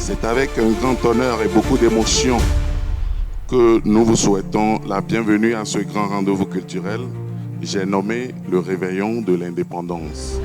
C'est avec un grand honneur et beaucoup d'émotion que nous vous souhaitons la bienvenue à ce grand rendez-vous culturel. J'ai nommé le Réveillon de l'Indépendance.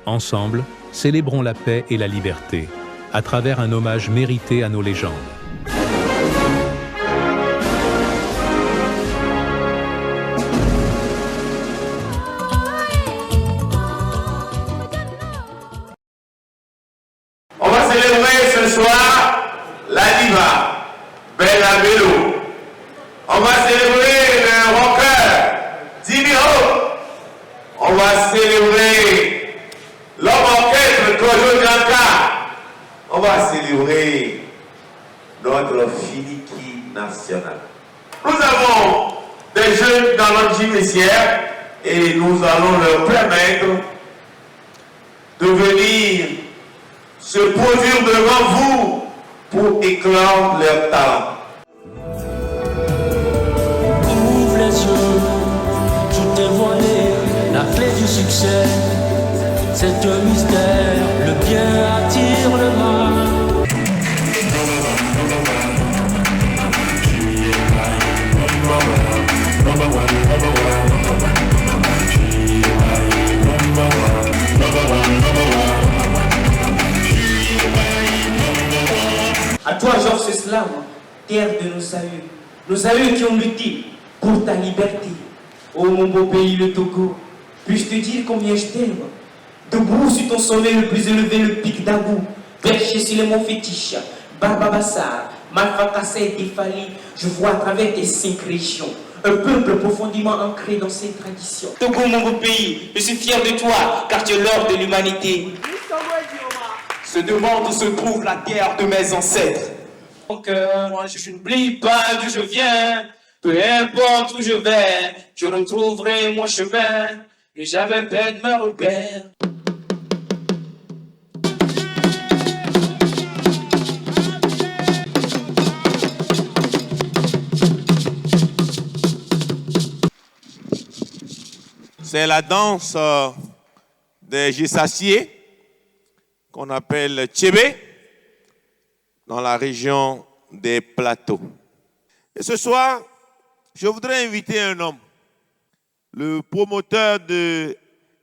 Ensemble, célébrons la paix et la liberté, à travers un hommage mérité à nos légendes. On va célébrer ce soir la diva, Bella Bello. On va célébrer le rocker, Jimmy Hope. On va célébrer l'homme orchestre, Kojo Janka. On va célébrer notre Finiki national. Nous avons des jeunes dans notre gymnasière et nous allons leur permettre de venir se produire devant vous pour éclore leur talent. Ouvre les yeux, tout est voilé, la clé du succès, c'est un mystère, le bien attire le mal. À toi, Georges Slam, terre de nos aïeux qui ont lutté pour ta liberté. Oh mon beau pays, le Togo, puis-je te dire combien je t'aime? Debout sur ton sommet le plus élevé, le pic d'Agou, perché sur les monts fétiches, Barbabassar, Malfa Kassé et Defali, je vois à travers tes 5 régions un peuple profondément ancré dans ses traditions. Togo, mon beau pays, je suis fier de toi, car tu es l'or de l'humanité. Se demande où se trouve la terre de mes ancêtres. Donc, moi, je n'oublie pas d'où je viens. Peu importe où je vais, je retrouverai mon chemin. Et j'avais peine de me repère. C'est la danse des Gessassiers qu'on appelle Tchébé dans la région des Plateaux. Et ce soir, je voudrais inviter un homme, le promoteur de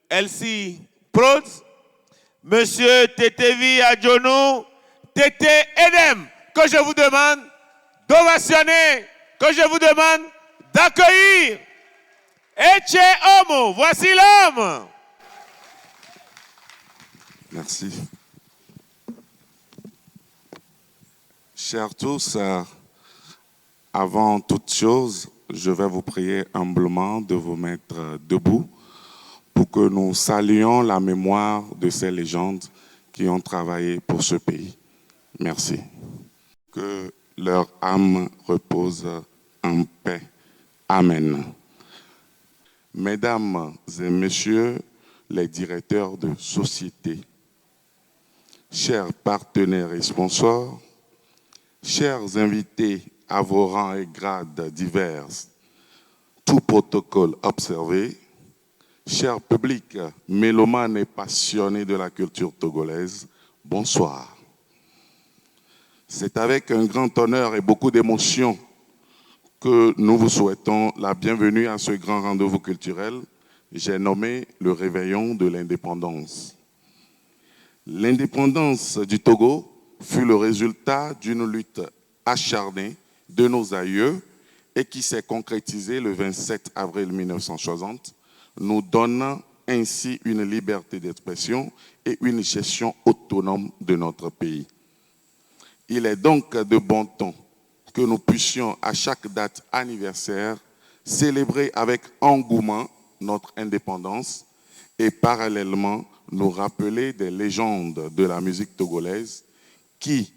LC Prods, Monsieur Tetevi Adjonou, Tété Edem, que je vous demande d'ovationner, que je vous demande d'accueillir. Eche Homo, voici l'homme. Merci. Chers tous, avant toute chose, je vais vous prier humblement de vous mettre debout pour que nous saluions la mémoire de ces légendes qui ont travaillé pour ce pays. Merci. Que leur âme repose en paix. Amen. Mesdames et messieurs les directeurs de société, chers partenaires et sponsors, chers invités à vos rangs et grades divers, tout protocole observé, chers publics mélomanes et passionnés de la culture togolaise, bonsoir. C'est avec un grand honneur et beaucoup d'émotion que nous vous souhaitons la bienvenue à ce grand rendez-vous culturel. J'ai nommé le Réveillon de l'Indépendance. L'indépendance du Togo fut le résultat d'une lutte acharnée de nos aïeux et qui s'est concrétisée le 27 avril 1960, nous donnant ainsi une liberté d'expression et une gestion autonome de notre pays. Il est donc de bon ton que nous puissions, à chaque date anniversaire, célébrer avec engouement notre indépendance et parallèlement nous rappeler des légendes de la musique togolaise qui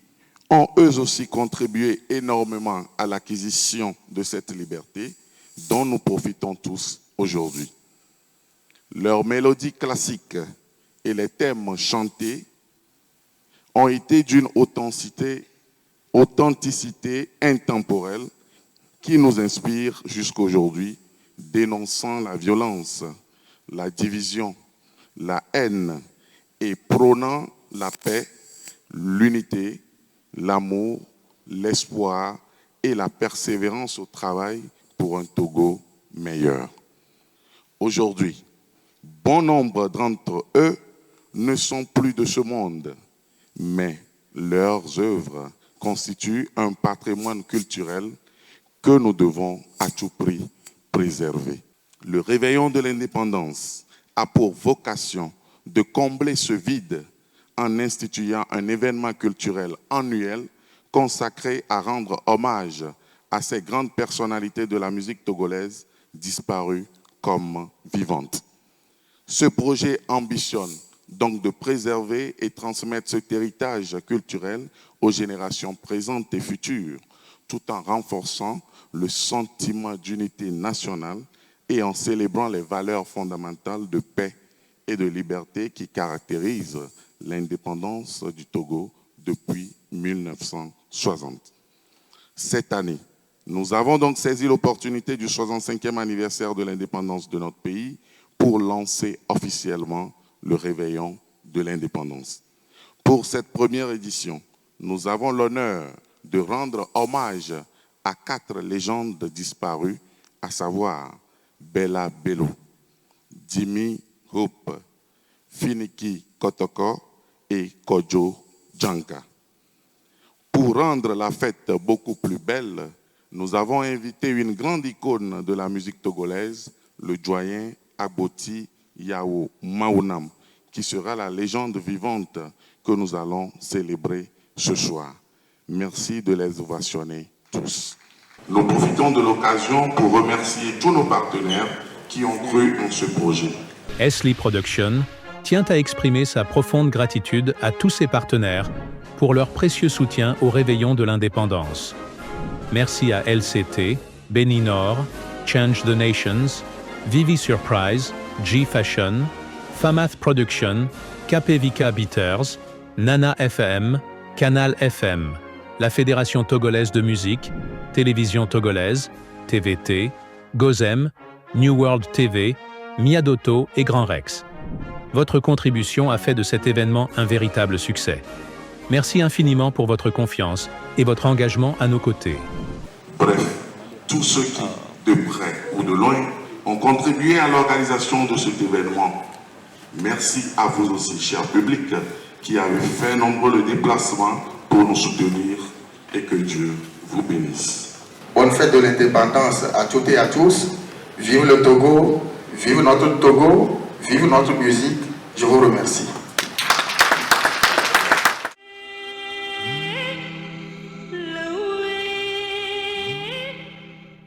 ont eux aussi contribué énormément à l'acquisition de cette liberté dont nous profitons tous aujourd'hui. Leurs mélodies classiques et les thèmes chantés ont été d'une authenticité intemporelle qui nous inspire jusqu'aujourd'hui, dénonçant la violence, la division, la haine et prônant la paix, l'unité, l'amour, l'espoir et la persévérance au travail pour un Togo meilleur. Aujourd'hui, bon nombre d'entre eux ne sont plus de ce monde, mais leurs œuvres constituent un patrimoine culturel que nous devons à tout prix préserver. Le réveillon de l'indépendance a pour vocation de combler ce vide en instituant un événement culturel annuel consacré à rendre hommage à ces grandes personnalités de la musique togolaise disparues comme vivantes. Ce projet ambitionne donc de préserver et transmettre cet héritage culturel aux générations présentes et futures, tout en renforçant le sentiment d'unité nationale et en célébrant les valeurs fondamentales de paix et de liberté qui caractérisent l'indépendance du Togo depuis 1960. Cette année, nous avons donc saisi l'opportunité du 65e anniversaire de l'indépendance de notre pays pour lancer officiellement le réveillon de l'indépendance. Pour cette première édition, nous avons l'honneur de rendre hommage à 4 légendes disparues, à savoir Bella Bello, Jimmy Hope, Finiki Kotoko et Kojo Janka. Pour rendre la fête beaucoup plus belle, nous avons invité une grande icône de la musique togolaise, le doyen Agboti Yao Maounam, qui sera la légende vivante que nous allons célébrer ce soir. Merci de les ovationner tous. Nous profitons de l'occasion pour remercier tous nos partenaires qui ont cru en ce projet. Esli Production tient à exprimer sa profonde gratitude à tous ses partenaires pour leur précieux soutien au réveillon de l'indépendance. Merci à LCT, Beninor, Change the Nations, Vivi Surprise, G-Fashion, Famath Production, KPVK Beaters, Nana FM, Canal FM, la Fédération togolaise de musique, Télévision togolaise, TVT, Gozem, New World TV, Miadoto et Grand Rex. Votre contribution a fait de cet événement un véritable succès. Merci infiniment pour votre confiance et votre engagement à nos côtés. Bref, tous ceux qui, de près ou de loin, ont contribué à l'organisation de cet événement. Merci à vous aussi, cher public, qui avez fait nombreux le déplacement pour nous soutenir et que Dieu vous bénisse. Bonne fête de l'indépendance à toutes et à tous. Vive le Togo, vive notre Togo, vive notre musique. Je vous remercie.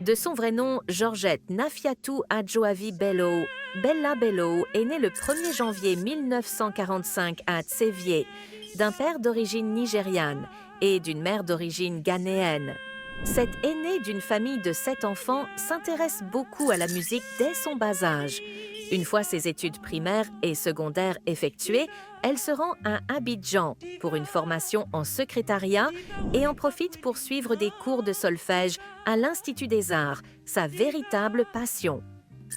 De son vrai nom, Georgette Nafiatou Adjoavi Bello, Bella Bello est née le 1er janvier 1945 à Tsévié, d'un père d'origine nigériane et d'une mère d'origine ghanéenne. Cette aînée d'une famille de 7 enfants s'intéresse beaucoup à la musique dès son bas âge. Une fois ses études primaires et secondaires effectuées, elle se rend à Abidjan pour une formation en secrétariat et en profite pour suivre des cours de solfège à l'Institut des Arts, sa véritable passion.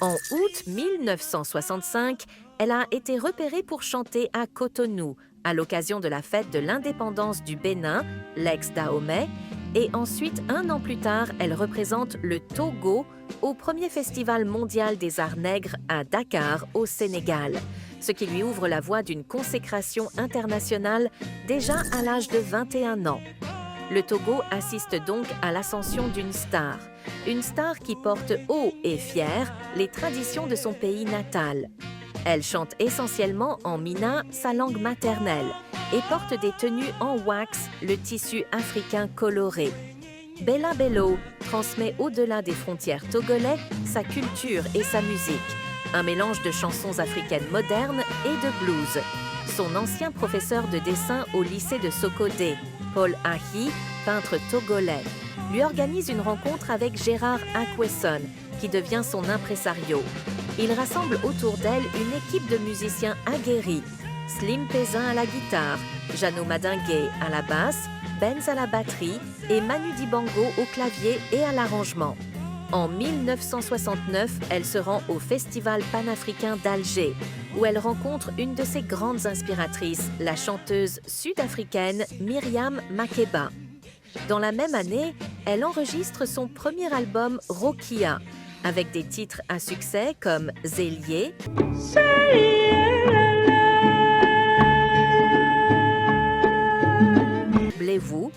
En août 1965, elle a été repérée pour chanter à Cotonou à l'occasion de la fête de l'indépendance du Bénin, l'ex-Dahomey, et ensuite, 1 an plus tard, elle représente le Togo au premier festival mondial des arts nègres à Dakar, au Sénégal, ce qui lui ouvre la voie d'une consécration internationale déjà à l'âge de 21 ans. Le Togo assiste donc à l'ascension d'une star qui porte haut et fier les traditions de son pays natal. Elle chante essentiellement en mina, sa langue maternelle, et porte des tenues en wax, le tissu africain coloré. Bella Bello transmet au-delà des frontières togolais sa culture et sa musique, un mélange de chansons africaines modernes et de blues. Son ancien professeur de dessin au lycée de Sokodé, Paul Ahi, peintre togolais, lui organise une rencontre avec Gérard Akwesson, qui devient son impresario. Il rassemble autour d'elle une équipe de musiciens aguerris, Slim Pézin à la guitare, Jeannot Madinguet à la basse, Benz à la batterie et Manu Dibango au clavier et à l'arrangement. En 1969, elle se rend au Festival panafricain d'Alger, où elle rencontre une de ses grandes inspiratrices, la chanteuse sud-africaine Myriam Makeba. Dans la même année, elle enregistre son premier album Rokia, avec des titres à succès comme Zélié, Blez-vous,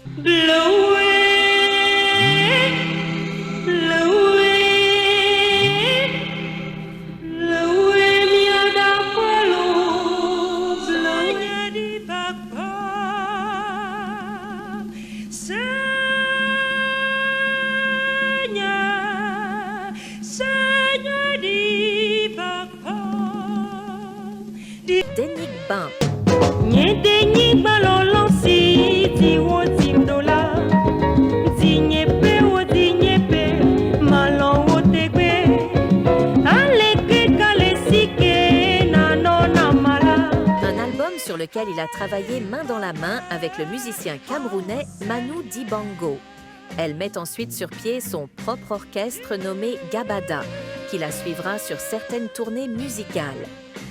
Denik Ban. Un album sur lequel il a travaillé main dans la main avec le musicien camerounais Manu Dibango. Elle met ensuite sur pied son propre orchestre nommé Gabada, qui la suivra sur certaines tournées musicales.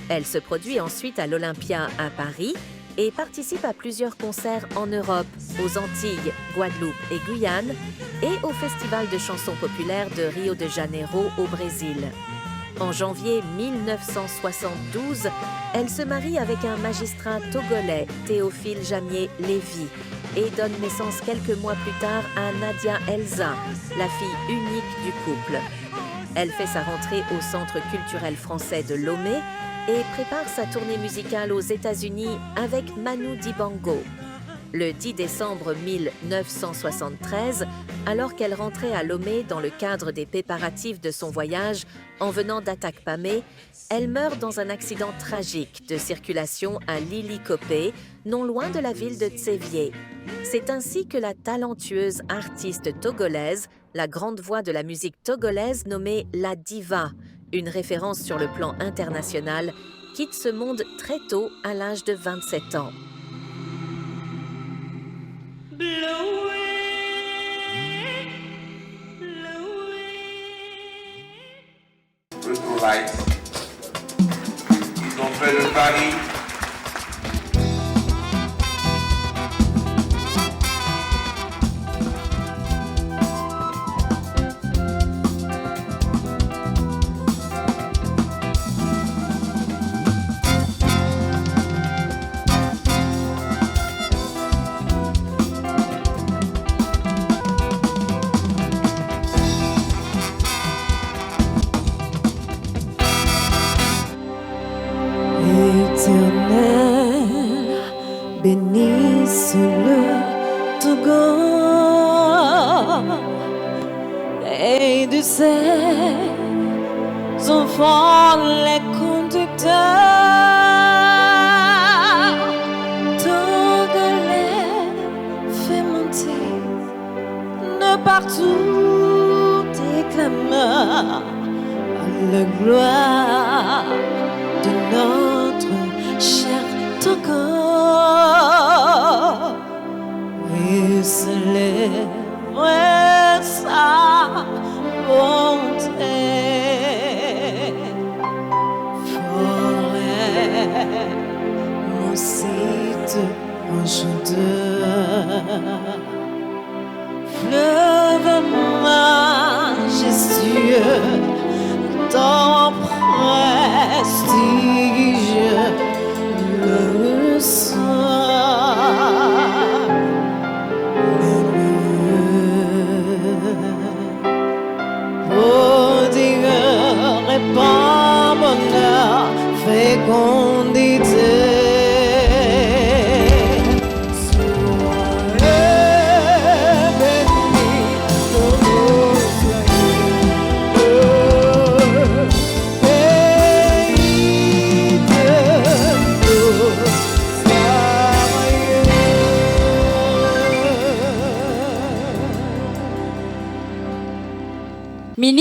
Elle se produit ensuite à l'Olympia à Paris et participe à plusieurs concerts en Europe, aux Antilles, Guadeloupe et Guyane, et au Festival de chansons populaires de Rio de Janeiro au Brésil. En janvier 1972, elle se marie avec un magistrat togolais, Théophile Jamier Lévy, et donne naissance quelques mois plus tard à Nadia Elsa, la fille unique du couple. Elle fait sa rentrée au Centre culturel français de Lomé et prépare sa tournée musicale aux États-Unis avec Manu Dibango. Le 10 décembre 1973, alors qu'elle rentrait à Lomé dans le cadre des préparatifs de son voyage en venant d'Atakpamé, elle meurt dans un accident tragique de circulation à Lilikopé, non loin de la ville de Tsévié. C'est ainsi que la talentueuse artiste togolaise, la grande voix de la musique togolaise nommée La Diva, une référence sur le plan international, quitte ce monde très tôt à l'âge de 27 ans. Retrouvailles. Ils ont fait le pari. Éternel, bénisse le Togo et de ses enfants les conducteurs togolais, fait monter de partout déclameur la gloire de notre cher Togo et célébrer sa bonté. Forêt, mon site enchanteur, fleuve majestueux, ton prestige le soir, prodigueur et pas bonheur, fécondité.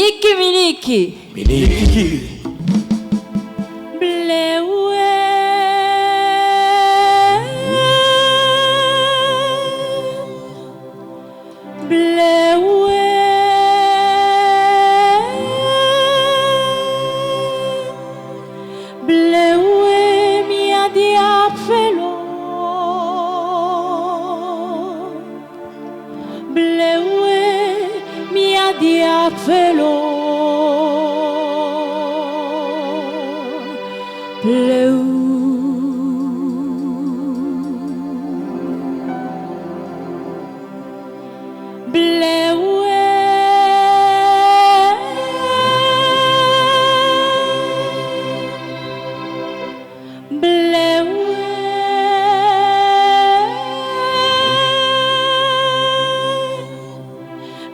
Miniki, miniki. Miniki. Blewe. Blewe. Blewe mi a diafelo. Blewe mi a diafelo. Blewe.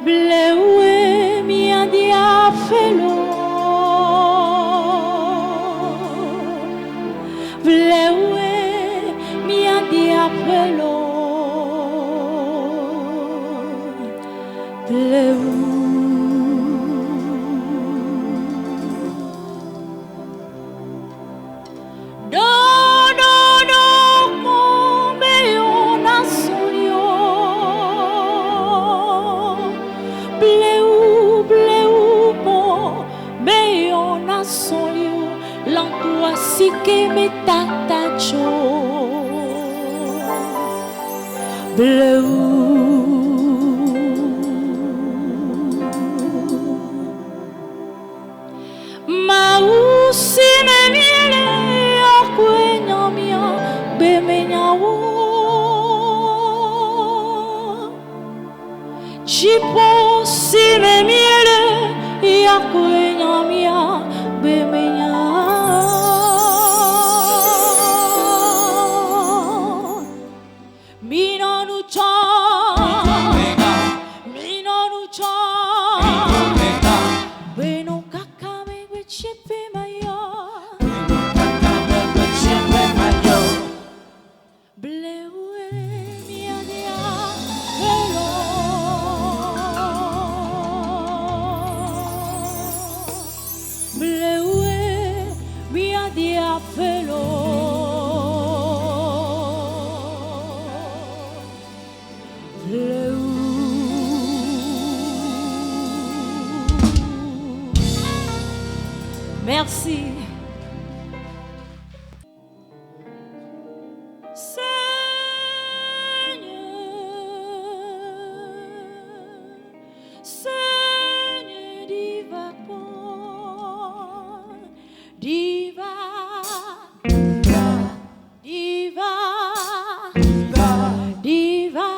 Blewe mi a diafelo. Blewe mi a diafelo. Blewe. Que me tatacho blue mausi me miele akwenya mia bemenya wo chipo si me miele akwenya mia bemenya Merci. Seigneur, diva, diva, diva, diva, diva,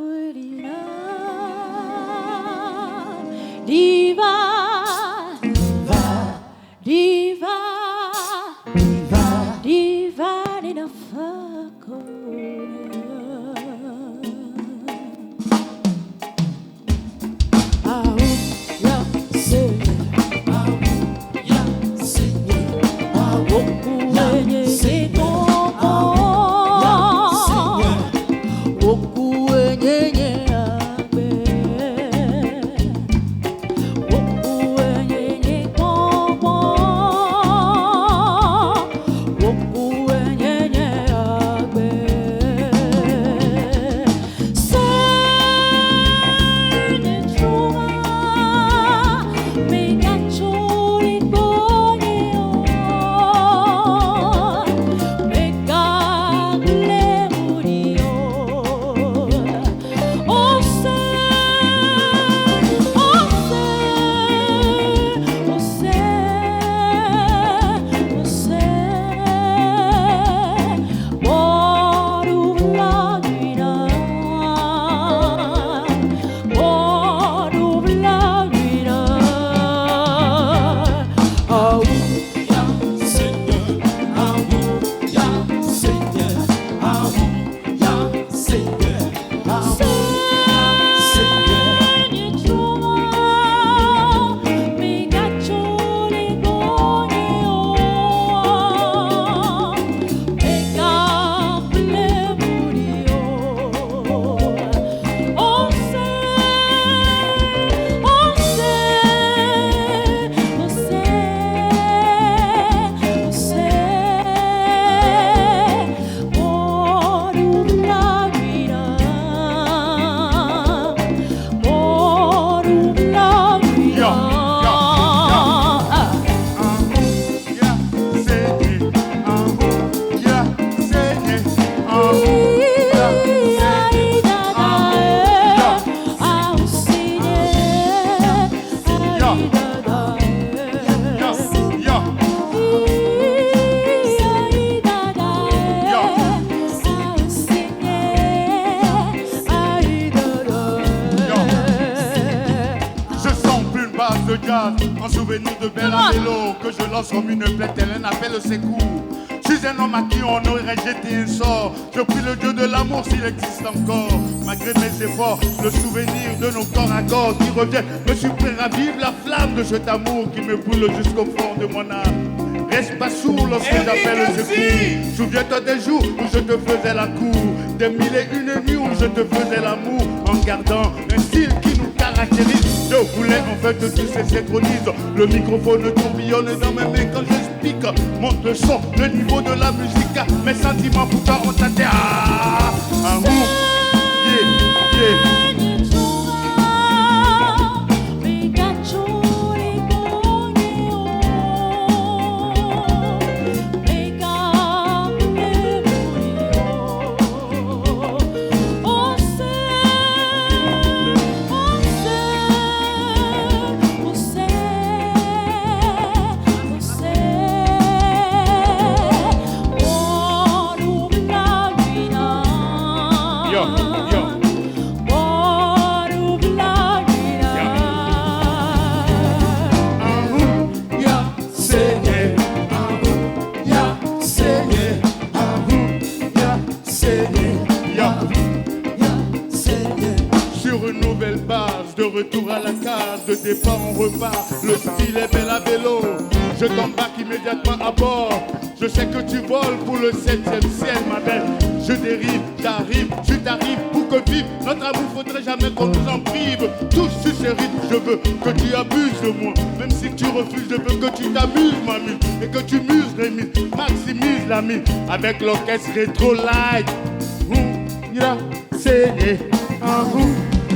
diva. Diva, diva, diva, in a fuck. de jazz en souvenir de Bella Bello que je lance comme une plaie, elle appelle ses coups. Je suis un homme à qui on aurait jeté un sort. Je prie le Dieu de l'amour s'il existe encore. Malgré mes efforts, le souvenir de nos corps à corps qui revient me suis prêt à vivre la flamme de cet amour qui me brûle jusqu'au fond de mon âme. Reste pas sourd lorsque j'appelle le secours. Souviens-toi des jours où je te faisais la cour, des mille et une nuits où je te faisais l'amour, en gardant un style qui nous caractérise. Je voulais en fait que tout se synchronise. Le microphone tourbillonne dans mes mains quand j'explique. Monte le son, le niveau de la musique. Mes sentiments pourtant ont atteint. Retour à la case, de départ on repart. Le style est Bella Bello. Je t'embarque immédiatement à bord. Je sais que tu voles pour le 7e ciel, ma belle. Je dérive, j'arrive, tu t'arrives pour que vive notre amour. Faudrait jamais qu'on nous en prive. Tous sur ce rythme, je veux que tu abuses de moi. Même si tu refuses, je veux que tu t'amuses, mamie. Et que tu muses les mythes, maximise la mine. Avec l'orchestre rétro light. Ya saigné,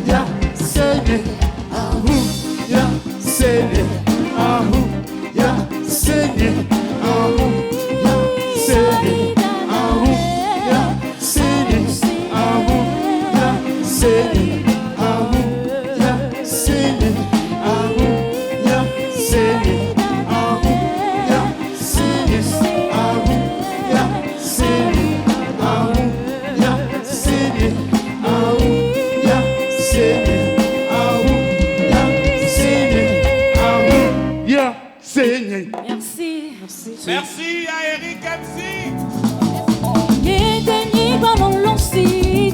ya saigné, ya saigné, ya saigné, ya saigné, ya saigné, ya saigné, ya saigné, ya saigné, ya saigné. Merci. Merci à Eric MC. Yedeni balonsi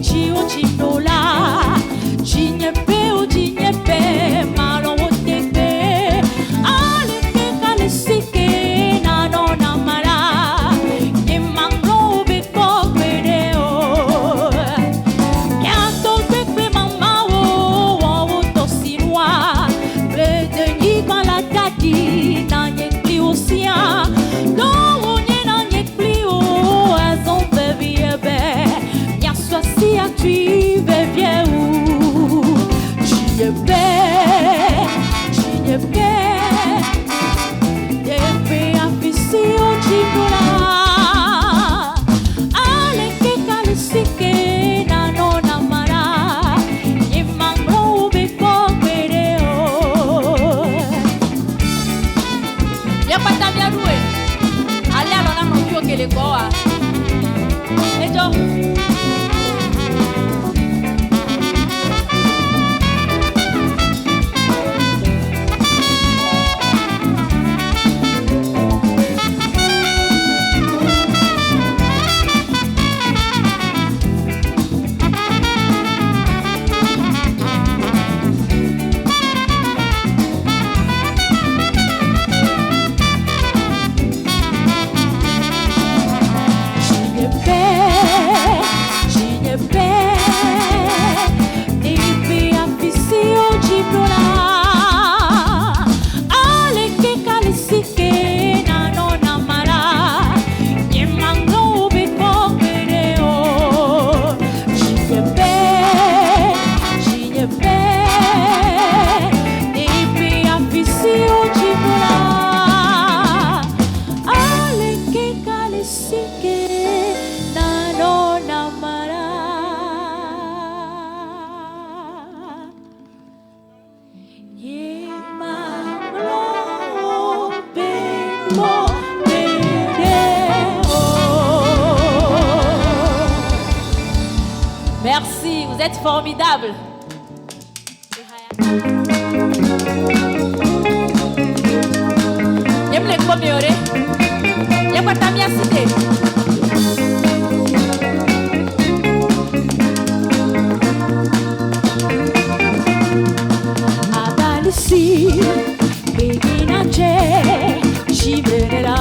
chio chinola chinyepe o chinyepe malo tepe ale ke kalesike na no na mara yemangro be ko kwedeo yato tepe mama o to sinwa bedeni bala tati na nyekli osia no nyena nyekli o azon baby ebe nya swasi a tu bevie ou chinyepe tepe afisi o chinola ale ke kalesike na no na mara yemangro be ko kwedeo yapata bia doué ale alona no bio kele koa ejo Merci, vous êtes formidables. Et quoi t'as mis à citer? Abalisi, Beginache, Chiverera.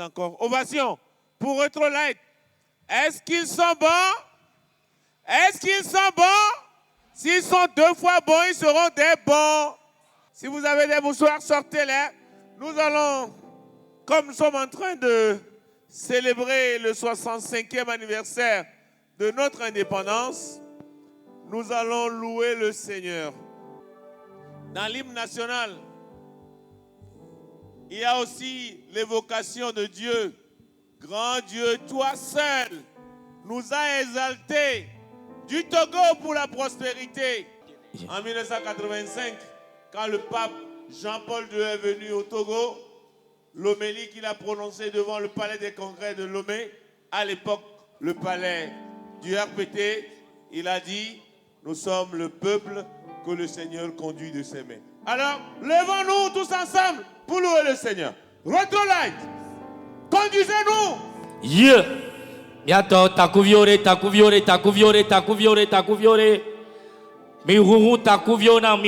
Encore. Ovation pour Retrolight. Est-ce qu'ils sont bons? Est-ce qu'ils sont bons? S'ils sont 2 fois bons, ils seront des bons. Si vous avez des mouchoirs, sortez-les. Nous allons, comme nous sommes en train de célébrer le 65e anniversaire de notre indépendance, nous allons louer le Seigneur. Dans l'hymne national, il y a aussi l'évocation de Dieu. Grand Dieu, toi seul nous as exaltés du Togo pour la prospérité. En 1985, quand le pape Jean-Paul II est venu au Togo, l'homélie qu'il a prononcée devant le palais des congrès de Lomé, à l'époque le palais du RPT, il a dit, nous sommes le peuple que le Seigneur conduit de ses mains. Alors, levons-nous tous ensemble pour louer le Seigneur. Retrolight, conduisez-nous. Yeah. Bientôt, takuviore. Mirourou takuvionam.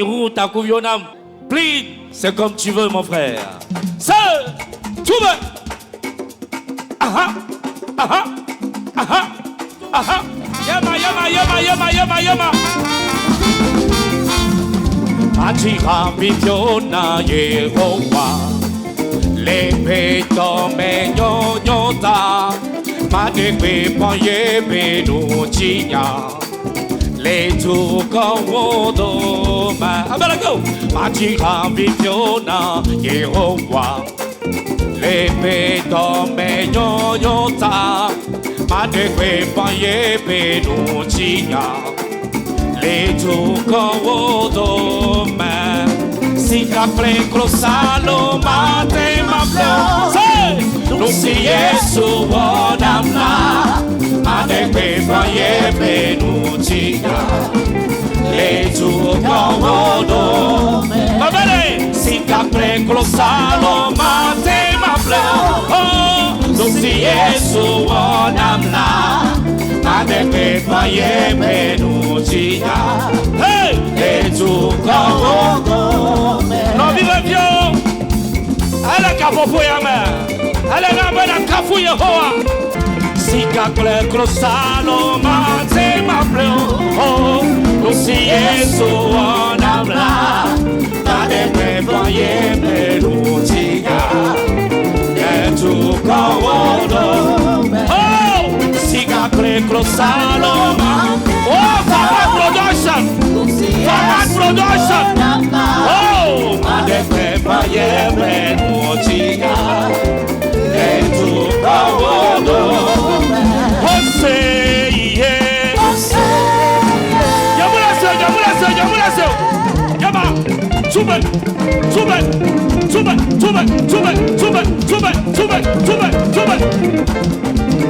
Please, c'est comme tu veux, mon frère. Seul, tu veux. Aha. Yama. Achira bibiona Yehowa. Lepe tome nyonyota. Madekwe panye benuchinya. Le tukowodo ma. Abalago. Achira bibiona Yehowa. Lepe tome nyonyota. Madekwe panye benuchinya. Le tukowodo ma. Si kapre krosalo mate maflo. Non si Yesu wonamna. Adekwe faye benuchiga. Le tukowodo. Babele. Si kapre krosalo mate maflo. Non si Yesu wonamna. Adekwe faye benuchiga. Hey! Le tukowodo. Non vive Dieu. kapopo ya me. Ale rambe na kafu Yehowa. Sika kle krosalo mate mapleo. Oh, no si Yesu onabla. Tade prevoye pelutia. Etu kawodo. Oh, sika kle krosalo mate. Oh, Fama Production. Fama Production. Oh, Made Pepa Yebe Mochia. Etu Kawodo. Jose, yeah. Yamula se. Yama. Tuben.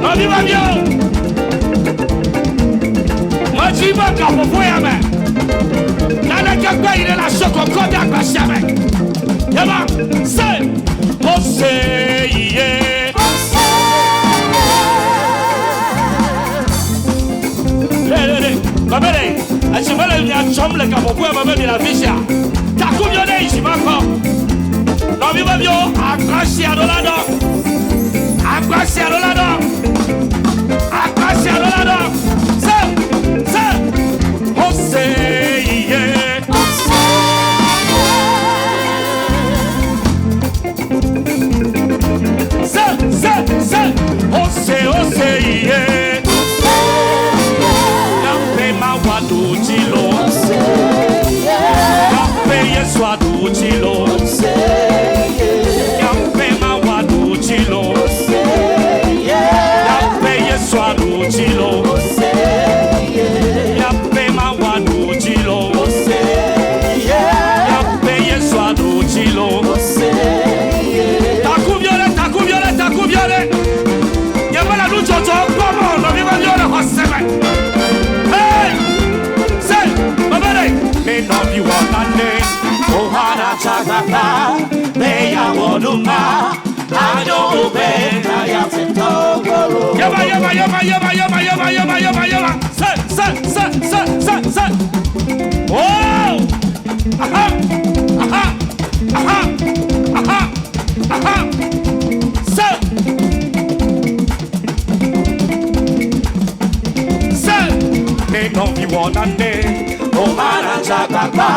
Non, il va bien. Majiba kapopo ya me. Nana kakwa ile la shoko koda kwa shame. Yama, say, Jose, yeah. Lele, babele, achimale ya chomle kapopo ya babele la visha. Takunyone ishimako. Non viva bio, akrashi adolado. Akrashi adolado. Akrashi adolado. Jose, yeah. Jose, yeah. Nampe mawadu chilo. Nampe yeswadu chilo. Nampe mawadu chilo. Nampe yeswadu chilo. Taku viole. Yamala lucho to como no viva viole hoseme. Hey, say, babere. Me no bi wanane. Ohana chagata. Me ya wonuma. Ajo ube na ya tentogoro. Yama. Say. Oh. Aha. Non mi wanane, o manaja kaka,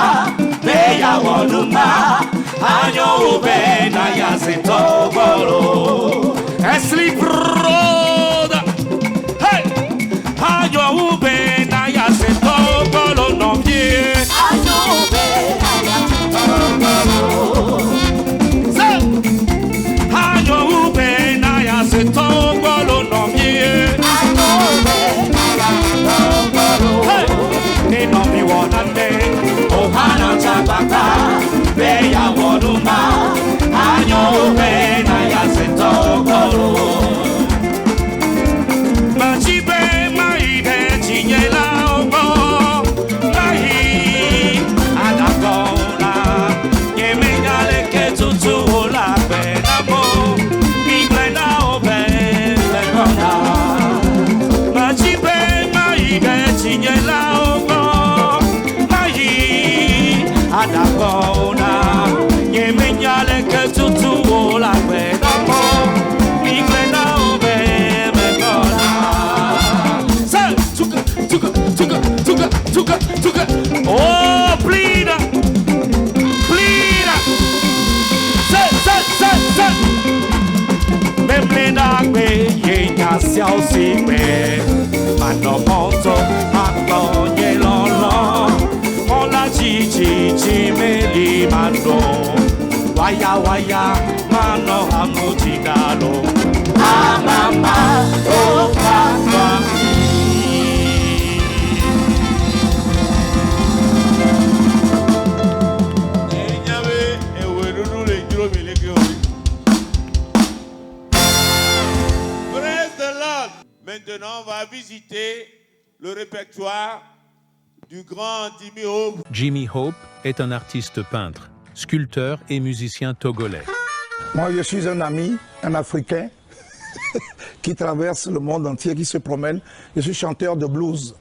beya wonuma, anyo ube na ya setogoro. Sleep road, hey, anyo ube na ya setogoro no vie. Anyo ube na ya setogoro. Anyo ube na ya setogoro no vie. Anyo ube na ya setogoro. Hey, no mi wanane, ohana chabaka, beya wonuma, anyo ube na ya setogoro. Machibe maibe chinyela ogo, mahi adakona, yemengale ke tutu ola benamo, miglena obe benona. Machibe maibe chinyela ogo, mahi adakona, yemenyale ke tutu ola benamo, miglena obe benona. Say, tuka. Oh, plead. Say. Memlena gbe yenya xiao si gbe. Mano monto, mano ye lolo. Mola chi meli mano. Waya, mano hamuti dalo. Amama, oh papa. Maintenant, on va visiter le répertoire du grand Jimmy Hope. Jimmy Hope est un artiste peintre, sculpteur et musicien togolais. Moi, je suis un ami, un Africain, qui traverse le monde entier, qui se promène. Je suis chanteur de blues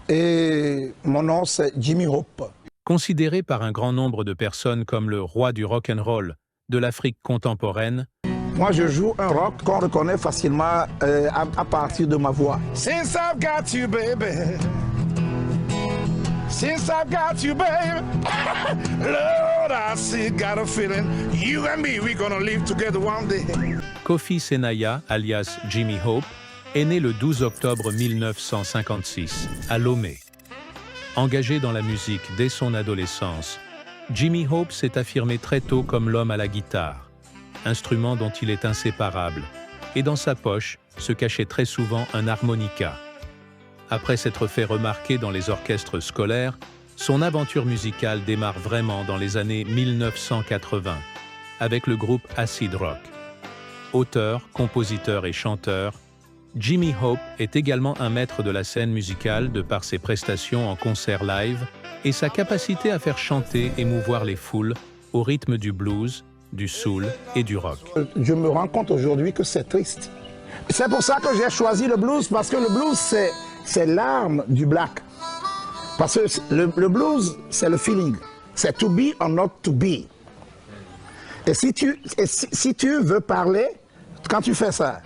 et mon nom, c'est Jimmy Hope. Considéré par un grand nombre de personnes comme le roi du rock'n'roll de l'Afrique contemporaine, Moi, je joue un rock qu'on reconnaît facilement à partir de ma voix. Since I've got you, baby. Since I've got you, baby. Lord, I still got a feeling. You and me, we're gonna live together one day. Kofi Senaya, alias Jimmy Hope, est né le 12 octobre 1956 à Lomé. Engagé dans la musique dès son adolescence, Jimmy Hope s'est affirmé très tôt comme l'homme à la guitare, instrument dont il est inséparable, et dans sa poche se cachait très souvent un harmonica. Après s'être fait remarquer dans les orchestres scolaires, son aventure musicale démarre vraiment dans les années 1980, avec le groupe Acid Rock. Auteur, compositeur et chanteur, Jimmy Hope est également un maître de la scène musicale de par ses prestations en concert live et sa capacité à faire chanter et mouvoir les foules au rythme du blues, du soul et du rock. Je me rends compte aujourd'hui que c'est triste. C'est pour ça que j'ai choisi le blues, parce que le blues, c'est l'arme du black. Parce que le blues, c'est le feeling. C'est to be or not to be. Et si tu veux parler, quand tu fais ça,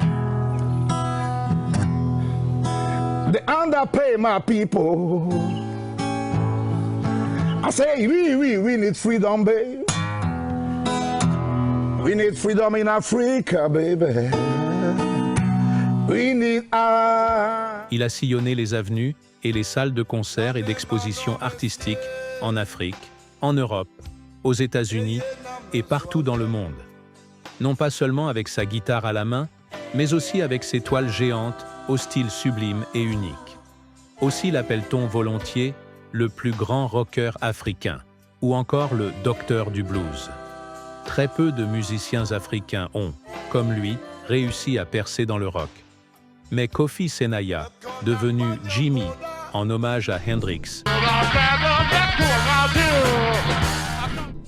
the underpay my people. I say, we need freedom, baby. We need freedom in Africa, baby. We need Il a sillonné les avenues et les salles de concert et d'exposition artistiques en Afrique, en Europe, aux États-Unis et partout dans le monde. Non pas seulement avec sa guitare à la main, mais aussi avec ses toiles géantes au style sublime et unique. Aussi l'appelle-t-on volontiers le plus grand rocker africain, ou encore le docteur du blues. Très peu de musiciens africains ont, comme lui, réussi à percer dans le rock. Mais Kofi Senaya, devenu Jimmy, en hommage à Hendrix,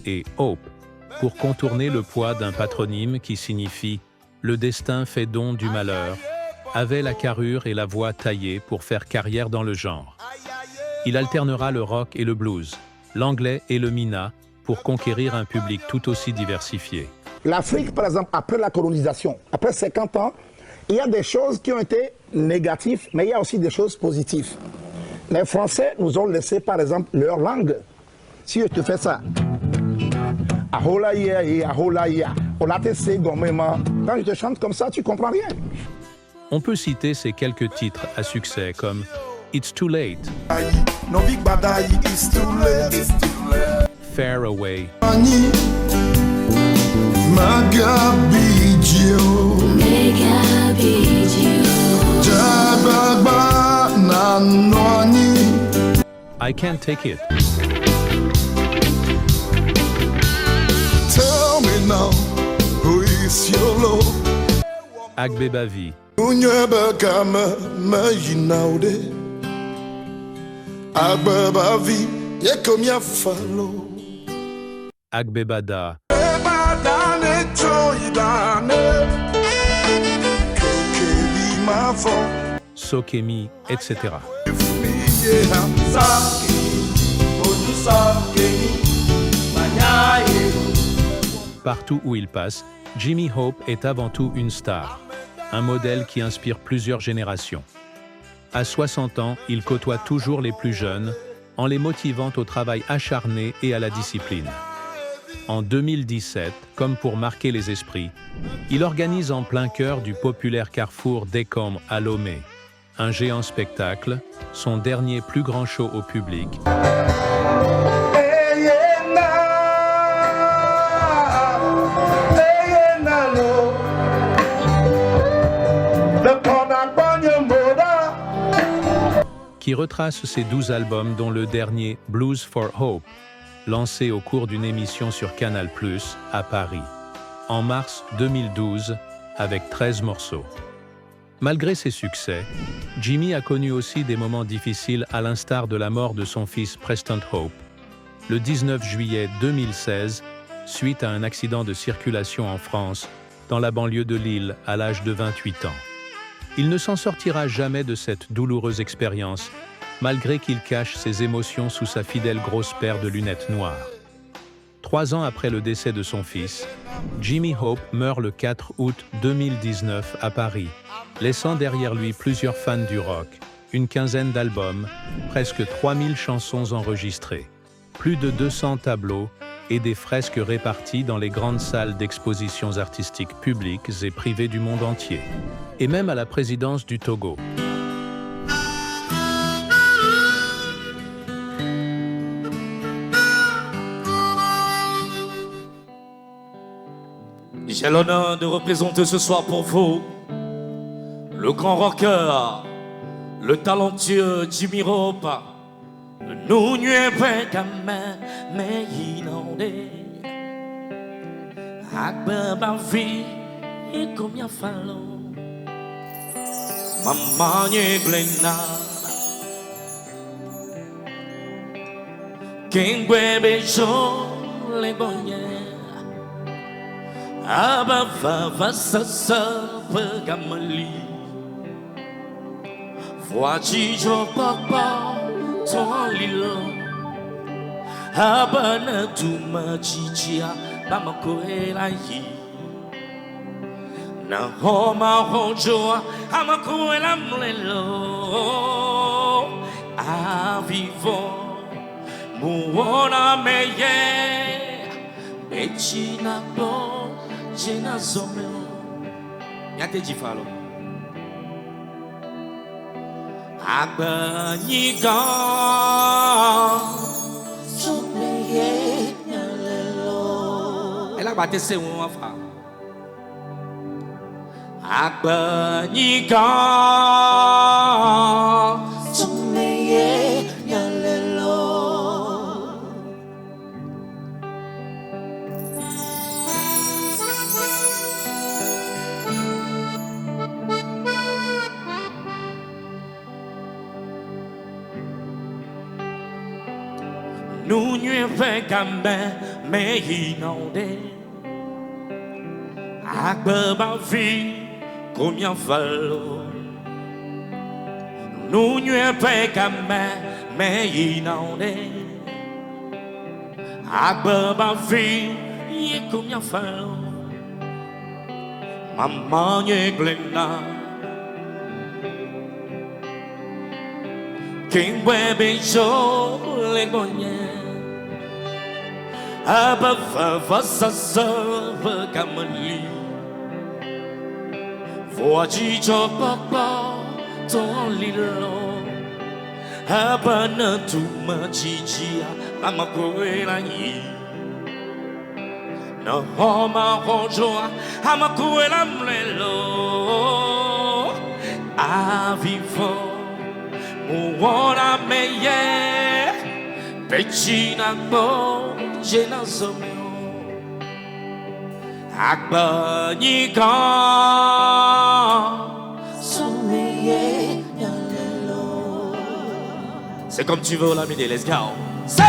et Hope, pour contourner le poids d'un patronyme qui signifie « le destin fait don du malheur », avait la carrure et la voix taillées pour faire carrière dans le genre. Il alternera le rock et le blues, l'anglais et le mina, pour conquérir un public tout aussi diversifié. L'Afrique, par exemple, après la colonisation, après 50 ans, il y a des choses qui ont été négatives, mais il y a aussi des choses positives. Les Français nous ont laissé, par exemple, leur langue. Si je te fais ça, quand je te chante comme ça, tu comprends rien. On peut citer ces quelques titres à succès comme It's Too Late, Far Away, I Can't Take It. Tell me now, who is your Lord? Agbebavi. Agbebada. Sokemi, etc. Partout où il passe, Jimmy Hope est avant tout une star, un modèle qui inspire plusieurs générations. À 60 ans, il côtoie toujours les plus jeunes, en les motivant au travail acharné et à la discipline. En 2017, comme pour marquer les esprits, il organise en plein cœur du populaire carrefour d'Ekom à Lomé un géant spectacle, son dernier plus grand show au public. Qui retrace ses 12 albums dont le dernier Blues for Hope, lancé au cours d'une émission sur Canal+ à Paris, en mars 2012, avec 13 morceaux. Malgré ses succès, Jimmy a connu aussi des moments difficiles à l'instar de la mort de son fils Preston Hope, le 19 juillet 2016, suite à un accident de circulation en France, dans la banlieue de Lille, à l'âge de 28 ans. Il ne s'en sortira jamais de cette douloureuse expérience, malgré qu'il cache ses émotions sous sa fidèle grosse paire de lunettes noires. 3 ans après le décès de son fils, Jimmy Hope meurt le 4 août 2019 à Paris, laissant derrière lui plusieurs fans du rock, une quinzaine d'albums, presque 3000 chansons enregistrées, plus de 200 tableaux et des fresques réparties dans les grandes salles d'expositions artistiques publiques et privées du monde entier, et même à la présidence du Togo. J'ai l'honneur de représenter ce soir pour vous le grand rocker, le talentueux Jimmy Hope. Nous n'y est pas gamin, mais inondé. Akbe ma vie, et combien fallo. Maman n'y blena. Kengwe bejo les bonnières. Aba va sa pe gamali. Voici jo papa. Ton lilo abana tuma chichia bamako elayi na homa hojoa amako elamlelo a vivo muona meye bechina bo jena zomeo yate jifalo Agbanyigan Sumeye Nyalelo Elle a battu ses mots enfin Agbanyigan Sumeye Nyalelo Nous n'y fait gamin, mais inondé. Akbe ma vie, combien fallo. Nous n'y fait gamin, mais inondé. Akbe ma vie, combien fallo. Maman n'y glena. King baby show les bonnières. Aba va sa serve gamali. Voici jo papa ton lilo. Aba na tuma chichia ama koelani. Na homa hojoa ama koelamlelo. A vivo muona meye pechina bo. Jena zomeo Agbanyigan Someye Nyalelo. C'est comme tu veux, l'ami, let's go. So!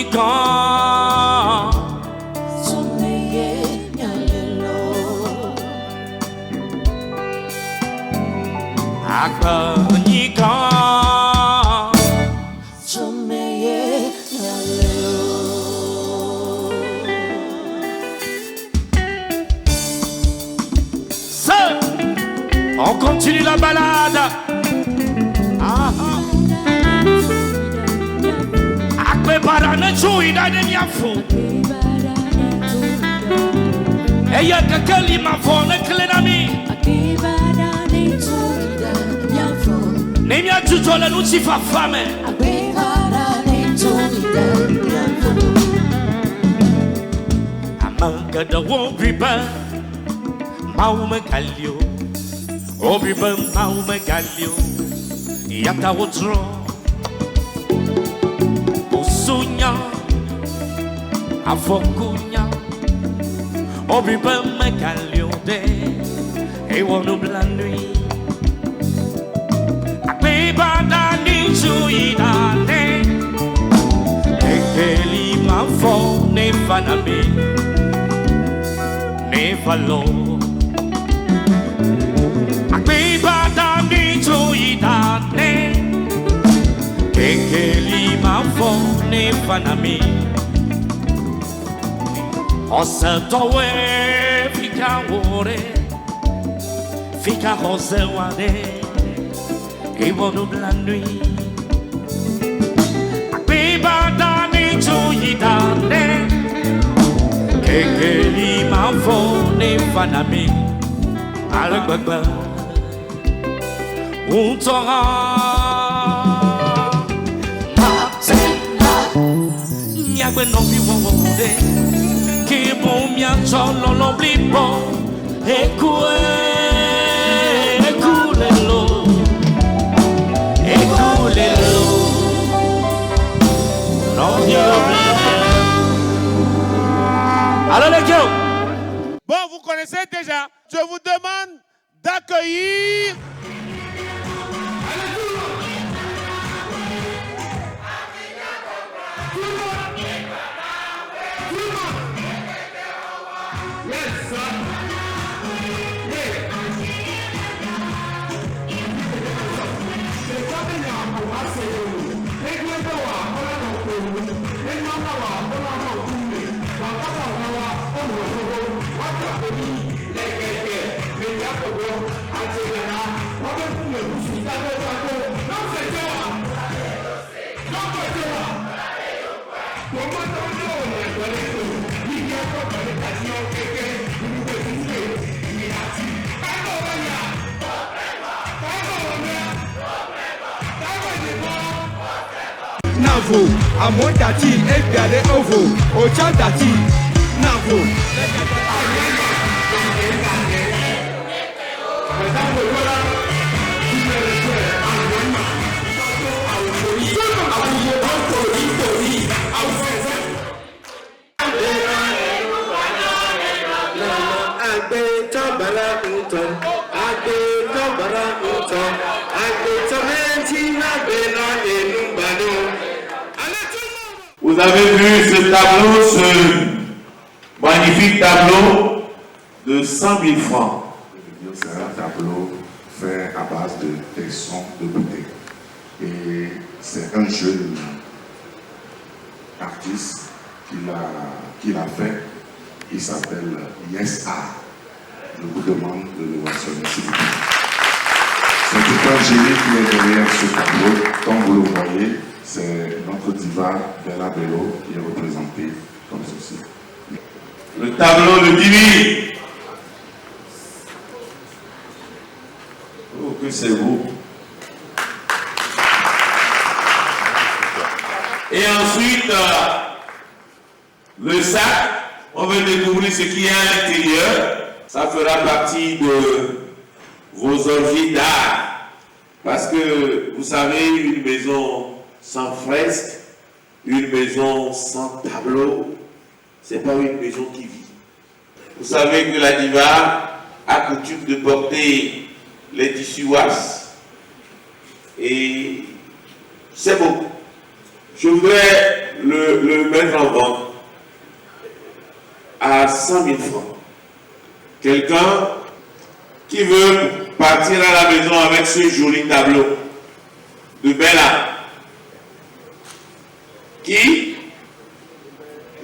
Agbanyigan Someye Nyalelo. Agbanyigan Someye Nyalelo. On continue la balade. Barane chui da de nyafu. Eya kakali ma fone klenami. Et bien tu dois nous t'y faire femme. Amanga de Wobiba, Maume Galio, Obiba Maume Galio, Yata Wotro, Usunya, Afokunya, Obiba Galio de, et Wonu Blanui. Badani Juidane Ekeli Mafo Ne Faname Ne Valo Badani Juidane Ekeli Mafo Ne Faname Osa Towe Fika Wore Fika Rose Wade et bon la nuit. Biba dani tuyidane, kekeli mavone fanami, algbagba, untora. Nyagbe no bi wode, ki bon mia cholo no blibo, ekue. Alors les gars, bon, vous connaissez déjà. Je vous demande d'accueillir Navo, Amon Dati, Ebiade Ovo, Ocha Dati, Navo. Vous avez vu ce tableau, ce magnifique tableau de 100 000 francs. C'est un tableau fait à base de tessons de beauté. Et c'est un jeune artiste qui l'a fait. Il s'appelle Yes Art. Je vous demande de le mentionner, s'il vous plaît. C'est tout un génie qui est derrière ce tableau. Comme vous le voyez, c'est notre diva Bella Bello qui est représentée comme ceci. Le tableau de Divi. Oh, que c'est beau. Et ensuite, le sac, on va découvrir ce qu'il y a à l'intérieur. Ça fera partie de vos orgies d'art. Parce que, vous savez, une maison sans fresque, une maison sans tableau, c'est pas une maison qui vit. Vous savez que la diva a coutume de porter les tissus was. Et c'est beau. Je voudrais le mettre en vente à 100 000 francs. Quelqu'un qui veut partir à la maison avec ce joli tableau de Bella. Qui?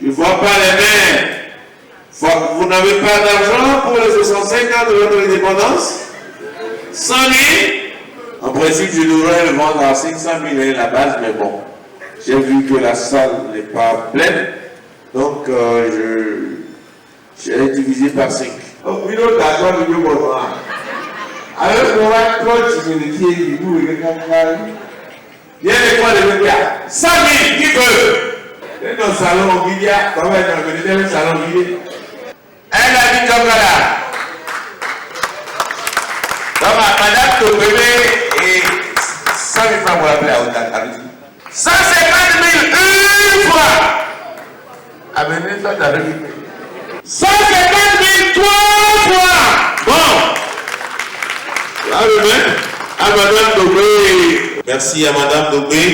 Je ne vois pas les mains. Vous n'avez pas d'argent pour les 65 ans de votre indépendance? 100 000? En principe, je devrais le vendre à 500 000 à la base, mais bon. J'ai vu que la salle n'est pas pleine, donc j'ai divisé par 5. Oh, d'accord, Alors, on va trop timidité, du coup, il est comme ça. Il y a des fois de médias. 100 000, qui veut? Dans le salon, on dit, comment est-ce qu'on dans le salon, on dit, elle a dit comme ça. Donc, madame Tobébé, et 100 000 francs pour l'appeler à Otakabiti. 150 000 une fois. Amenez ça dans le 150 000 3 fois. Bon. Là, le même, à madame Tobé. Merci à madame Tobé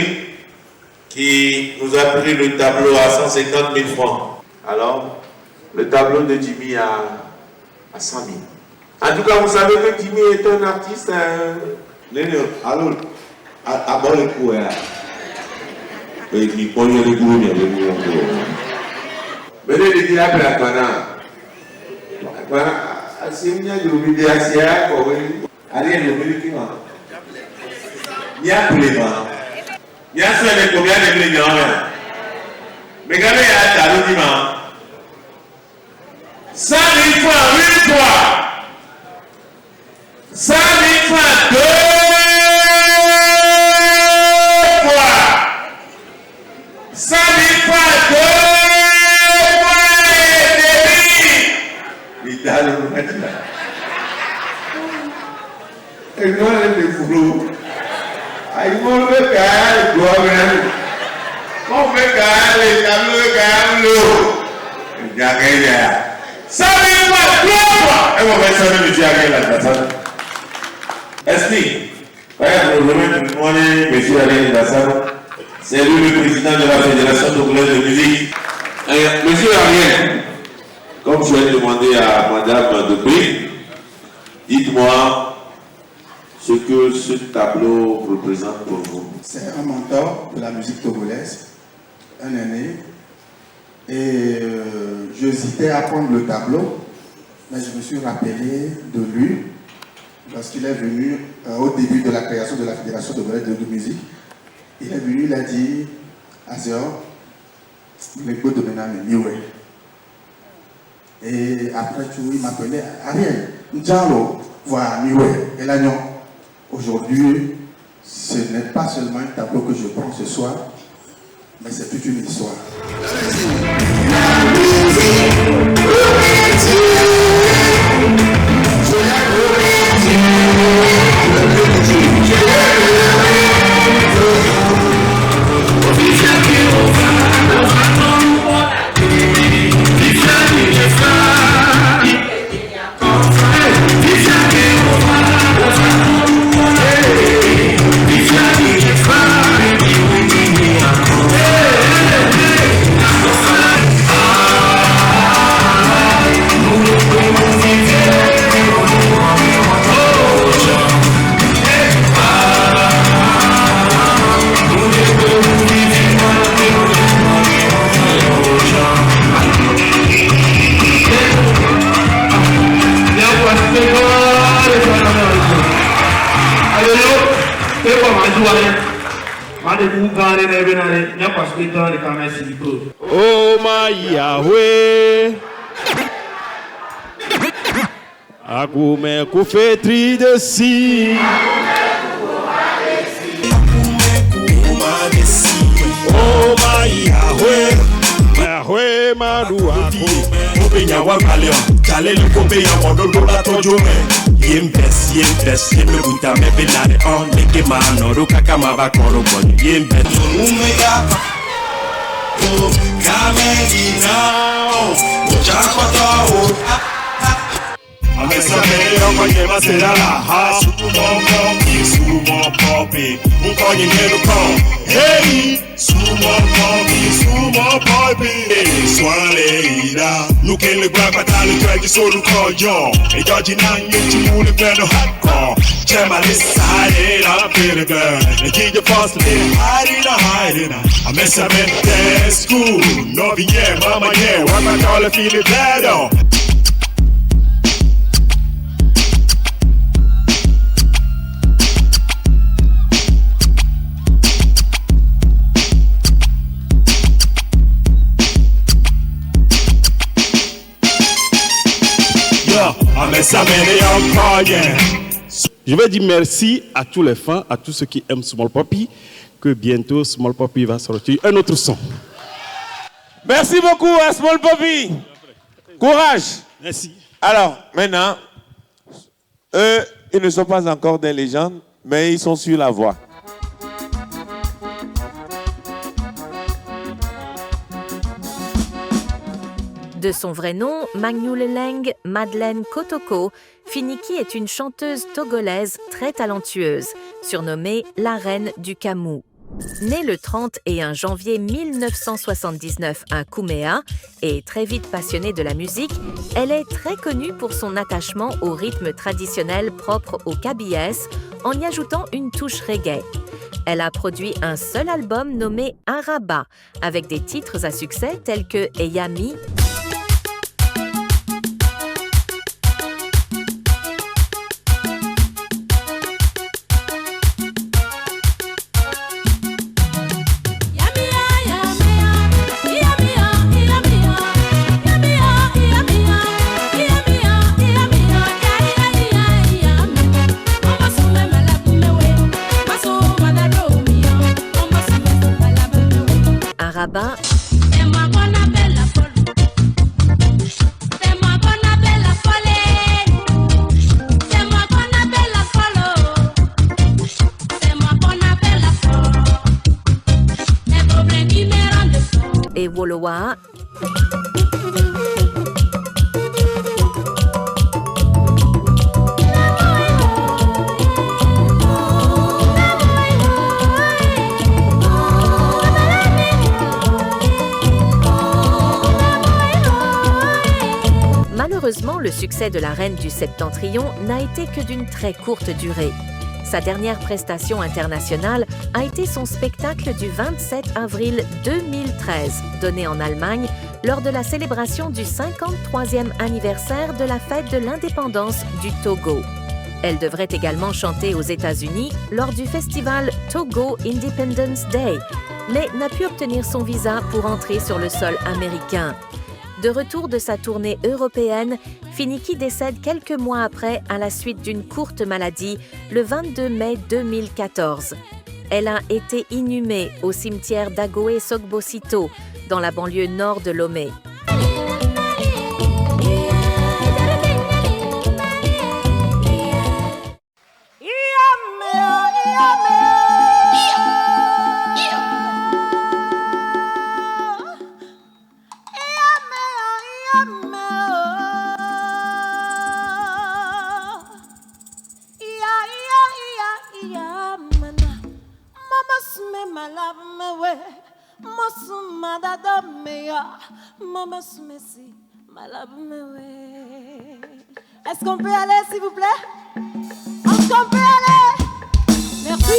qui nous a pris le tableau à 150 000 francs. Alors, le tableau de Jimmy à 100 000. En tout cas, vous savez que Jimmy est un artiste. Alors, à bon le coup, là. Et qui connaît le goût, il y a le goût. Venez de dire après la banane. C'est une idée assez allez, le milieu il y a tous les vents. Il y a ceux qui combien de millions. Mais regardez, il y a ta logement. 100 000 francs, 8 fois. 100 000 francs, 2 fois. 100 000 francs, 2 fois et demi. Il t'a le mettre là. Et nous, on est des fourreaux. Aïe, on veut gagner le gouvernement. On veut gagner les tableaux, gagner l'eau. Gagner. 100 000 fois, 3 fois. Et on va faire ça, monsieur Agay, la personne. Est-ce que, le monsieur Agay, la personne, c'est lui le président de la Fédération togolaise de musique. Monsieur Agay, comme je vais demander à madame Debé, dites-moi ce que ce tableau représente pour vous. C'est un mentor de la musique togolaise, un aîné. Et j'hésitais à prendre le tableau, mais je me suis rappelé de lui lorsqu'il est venu au début de la création de la Fédération togolaise de musique. Il est venu, il a dit à Zéor, le beau de Méname Miwe. Et après tout, il m'appelait Ariel, Ndjalo, voilà, Miwe, et l'agnon. Aujourd'hui, ce n'est pas seulement un tableau que je prends ce soir, mais c'est toute une histoire. Oh my Yahweh, akume kufetri de si. Oh my Yahweh, Yahweh maduako. Obenya wa kaleo, kaleli kobe ya mododo la tojome. Yembes, yeme buta me belade on neke mano ro kaka mabakoro bon yembes. Umega oh kamedina oh ojakota oh. Amesame okonye masera la ha sumo popi ukonye neruko hey sumo popi swale ida nukele gwa patale kwaji solu kojo e joji nanye chimule kwendo hakko chema lisade la pirga e kije fast le hiding amesame school no vie mama yeah what I call it feel it better. Amesame I'm calling. Je vais dire merci à tous les fans, à tous ceux qui aiment Small Poppy, que bientôt Small Poppy va sortir un autre son. Merci beaucoup à Small Poppy. Courage. Merci. Alors, maintenant, eux, ils ne sont pas encore des légendes, mais ils sont sur la voie. De son vrai nom, Magnuleleng Madeleine Kotoko, Finiki est une chanteuse togolaise très talentueuse, surnommée la reine du Kamou. Née le 31 janvier 1979 à Kouméa et très vite passionnée de la musique, elle est très connue pour son attachement au rythme traditionnel propre au KBS en y ajoutant une touche reggae. Elle a produit un seul album nommé Araba, avec des titres à succès tels que Eyami, Araba, et Wolowa. Malheureusement, le succès de la Reine du Septentrion n'a été que d'une très courte durée. Sa dernière prestation internationale a été son spectacle du 27 avril 2013, donné en Allemagne lors de la célébration du 53e anniversaire de la fête de l'indépendance du Togo. Elle devrait également chanter aux États-Unis lors du festival Togo Independence Day, mais n'a pu obtenir son visa pour entrer sur le sol américain. De retour de sa tournée européenne, Finiki décède quelques mois après à la suite d'une courte maladie le 22 mai 2014. Elle a été inhumée au cimetière d'Agoé Sogbosito, dans la banlieue nord de Lomé. Est-ce qu'on peut aller, s'il vous plaît? Est-ce qu'on peut aller? Merci.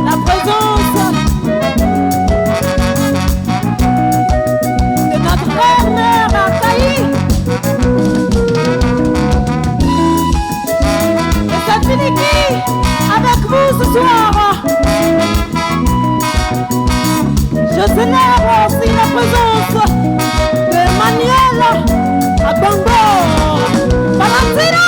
La présence de notre mère Akaï et c'est Finiki avec vous ce soir. Je célèbre aussi la présence de Manuel Abongo Valentino.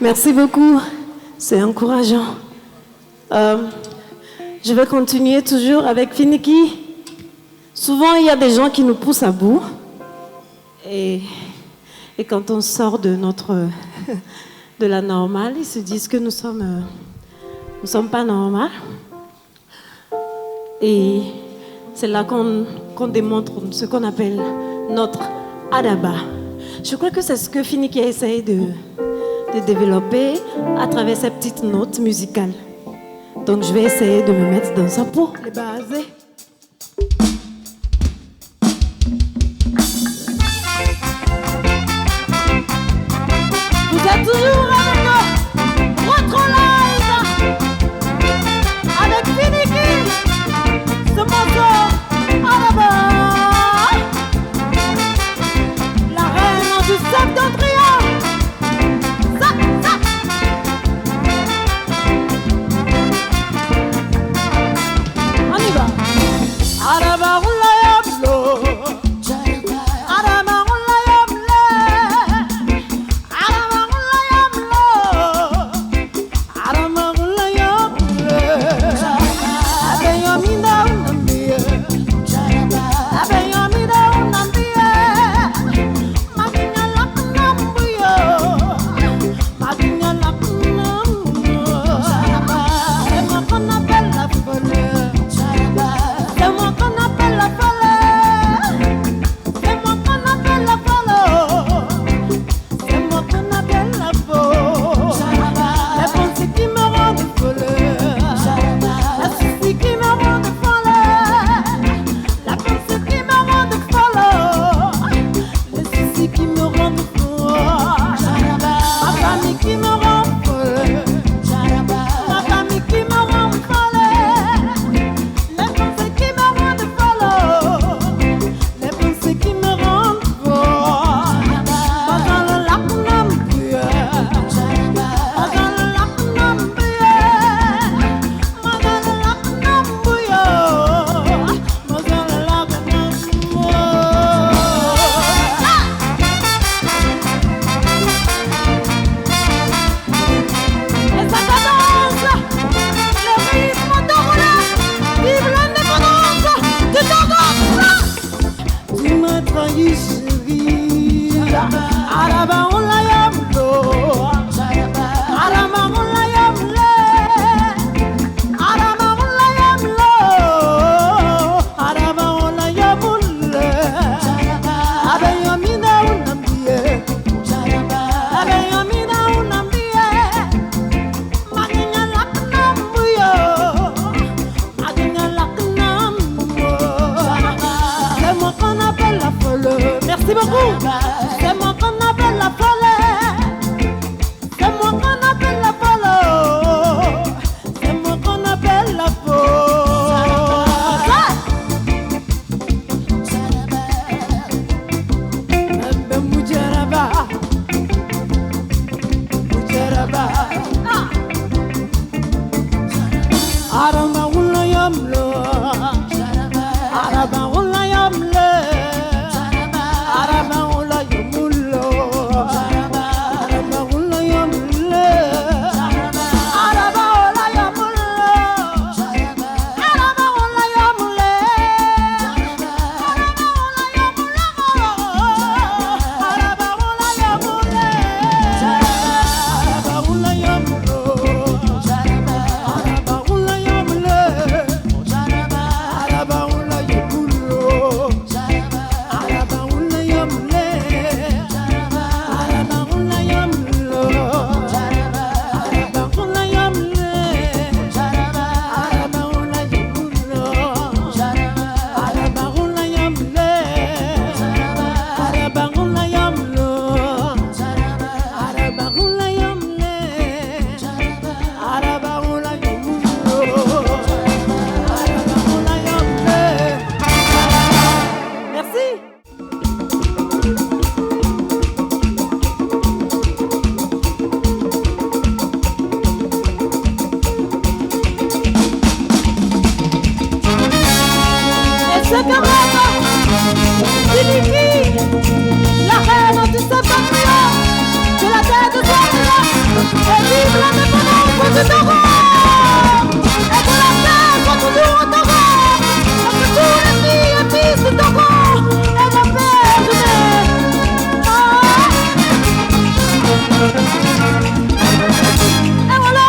Merci beaucoup, c'est encourageant. Je vais continuer toujours avec Finiki. Souvent, il y a des gens qui nous poussent à bout. Et quand on sort de la normale, ils se disent que nous sommes pas normaux. Et c'est là qu'on démontre ce qu'on appelle notre adaba. Je crois que c'est ce que Finiki a essayé de développer à travers ces petites notes musicales. Donc je vais essayer de me mettre dans sa peau. Les bases. Vous êtes toujours avec nous. Retro Live avec Finiki. Ce morceau à la bas. La reine du septentrion. On y va. Merci beaucoup. C'est moi qu'on appelle la folle. C'est moi qu'on appelle la folle. C'est moi qu'on appelle la folle. Mujaraba. Mujaraba. Arama ulla yamlo. Araba ulla yamlo. Araba ulla yamlo. Araba ulla yamlo. Araba ulla yamlo. Araba ulla yamlo. Araba ulla yamlo. Araba ulla yamlo. Araba ulla yamlo. Araba ulla yamlo. Araba ulla yamle. Araba ulla yamlo. Araba ulla yamle. Araba ulla yamlo. Araba ulla yamle. Araba ulla yamlo. Araba ulla yamle. Araba ulla yamlo. Araba ulla yamle. Merci. Et c'est comme ça, Philippe, la reine du Sébastien, de la tête de Sophia, et vive l'indépendance du Togo, et que la paix soit toujours au Togo, et que tous les filles et fils du Togo aient la paix du Et voilà,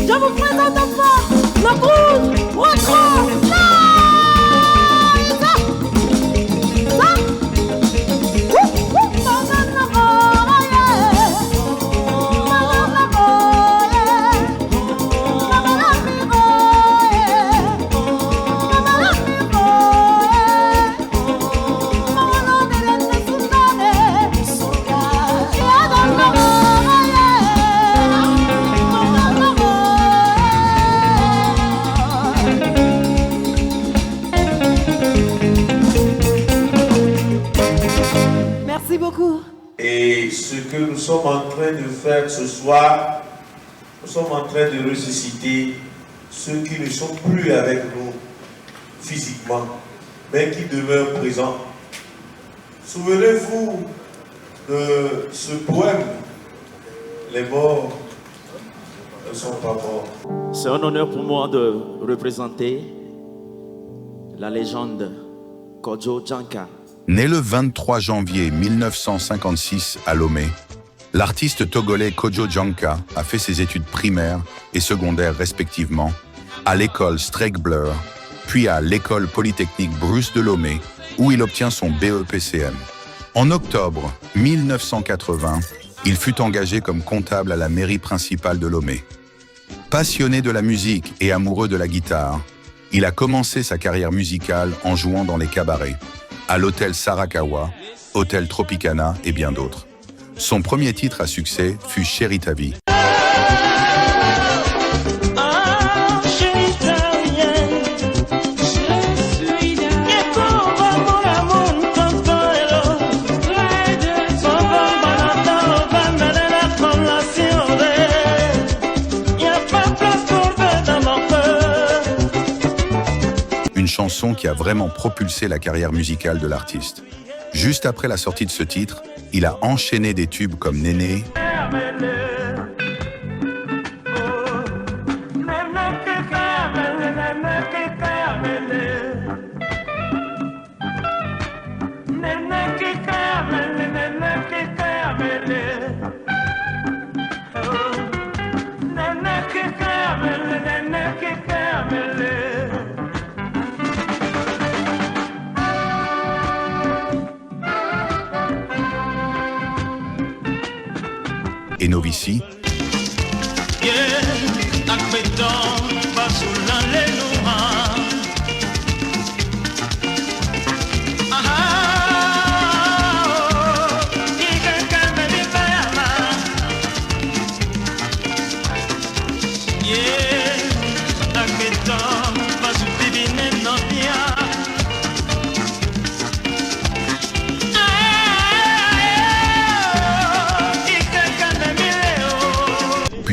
Je vous présente enfin le groupe Retro Live. Merci beaucoup. Et ce que nous sommes en train de faire ce soir, nous sommes en train de ressusciter ceux qui ne sont plus avec nous physiquement, mais qui demeurent présents. Souvenez-vous de ce poème, les morts ne sont pas morts. C'est un honneur pour moi de représenter la légende Kojo Janka. Né le 23 janvier 1956 à Lomé, l'artiste togolais Kojo Janka a fait ses études primaires et secondaires respectivement à l'école Stregbler, puis à l'école polytechnique Bruce de Lomé, où il obtient son BEPCM. En octobre 1980, il fut engagé comme comptable à la mairie principale de Lomé. Passionné de la musique et amoureux de la guitare, il a commencé sa carrière musicale en jouant dans les cabarets, à l'hôtel Sarakawa, hôtel Tropicana et bien d'autres. Son premier titre à succès fut Chérie ta vie. Une chanson qui a vraiment propulsé la carrière musicale de l'artiste. Juste après la sortie de ce titre, il a enchaîné des tubes comme Néné, et Novici,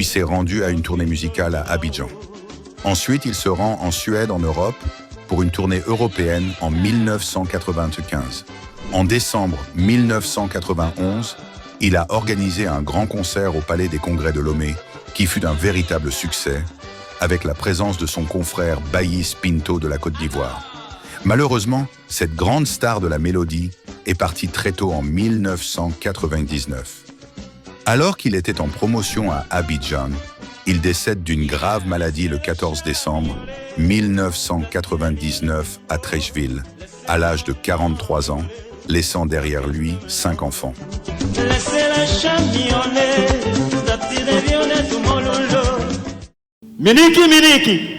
puis s'est rendu à une tournée musicale à Abidjan. Ensuite, il se rend en Suède, en Europe, pour une tournée européenne en 1995. En décembre 1991, il a organisé un grand concert au Palais des Congrès de Lomé, qui fut d'un véritable succès, avec la présence de son confrère Baïs Pinto de la Côte d'Ivoire. Malheureusement, cette grande star de la mélodie est partie très tôt en 1999. Alors qu'il était en promotion à Abidjan, il décède d'une grave maladie le 14 décembre 1999 à Treichville, à l'âge de 43 ans, laissant derrière lui 5 enfants. Miniki, Miniki.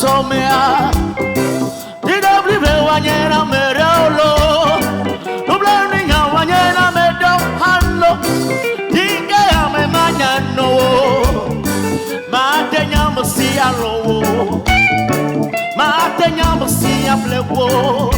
Somea, dida blibe wanyera mere nyamba si aplewo.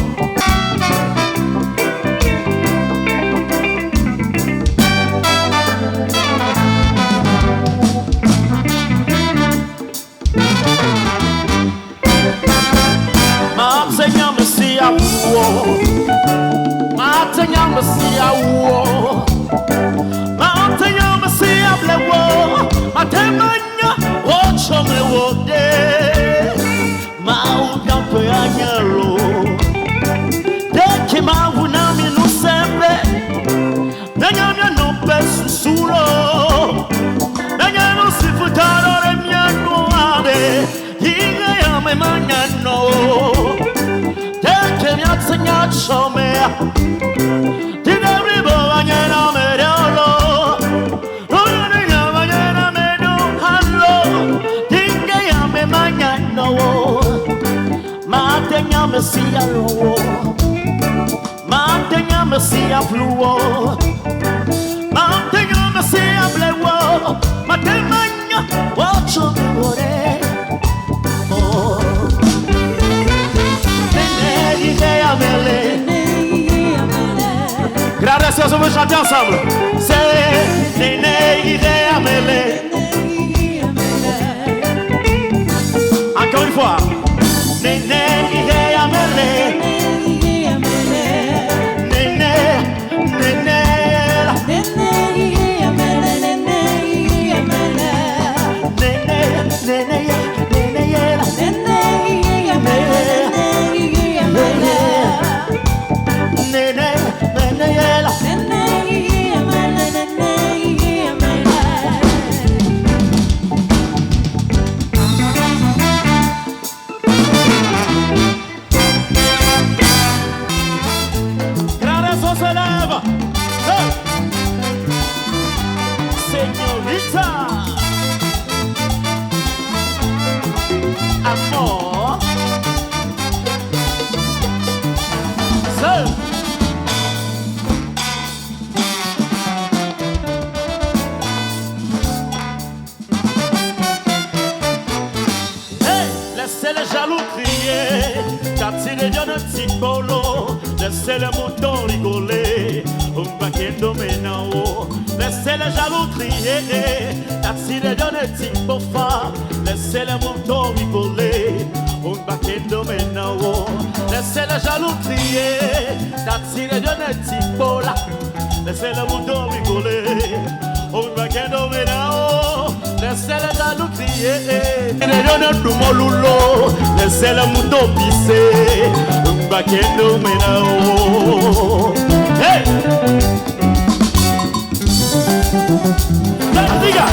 Gracias, on veut chanter ensemble. C'est Néné Amélé. Encore une fois. Néné Amélé. Laissez le mouton rigoler, un paquet de ménao. Laissez les jaloux crier, taxi de donne petit bofa. Laissez le mouton rigoler, un paquet de ménao. Laissez les jaloux crier, taxi de donne petit bola. Laissez le mouton rigoler, un paquet de ménao. Laissez les jaloux crier, ne donne tout mon loulot. Laissez le mouton pisser. Bakendo menao. Hey! Diga,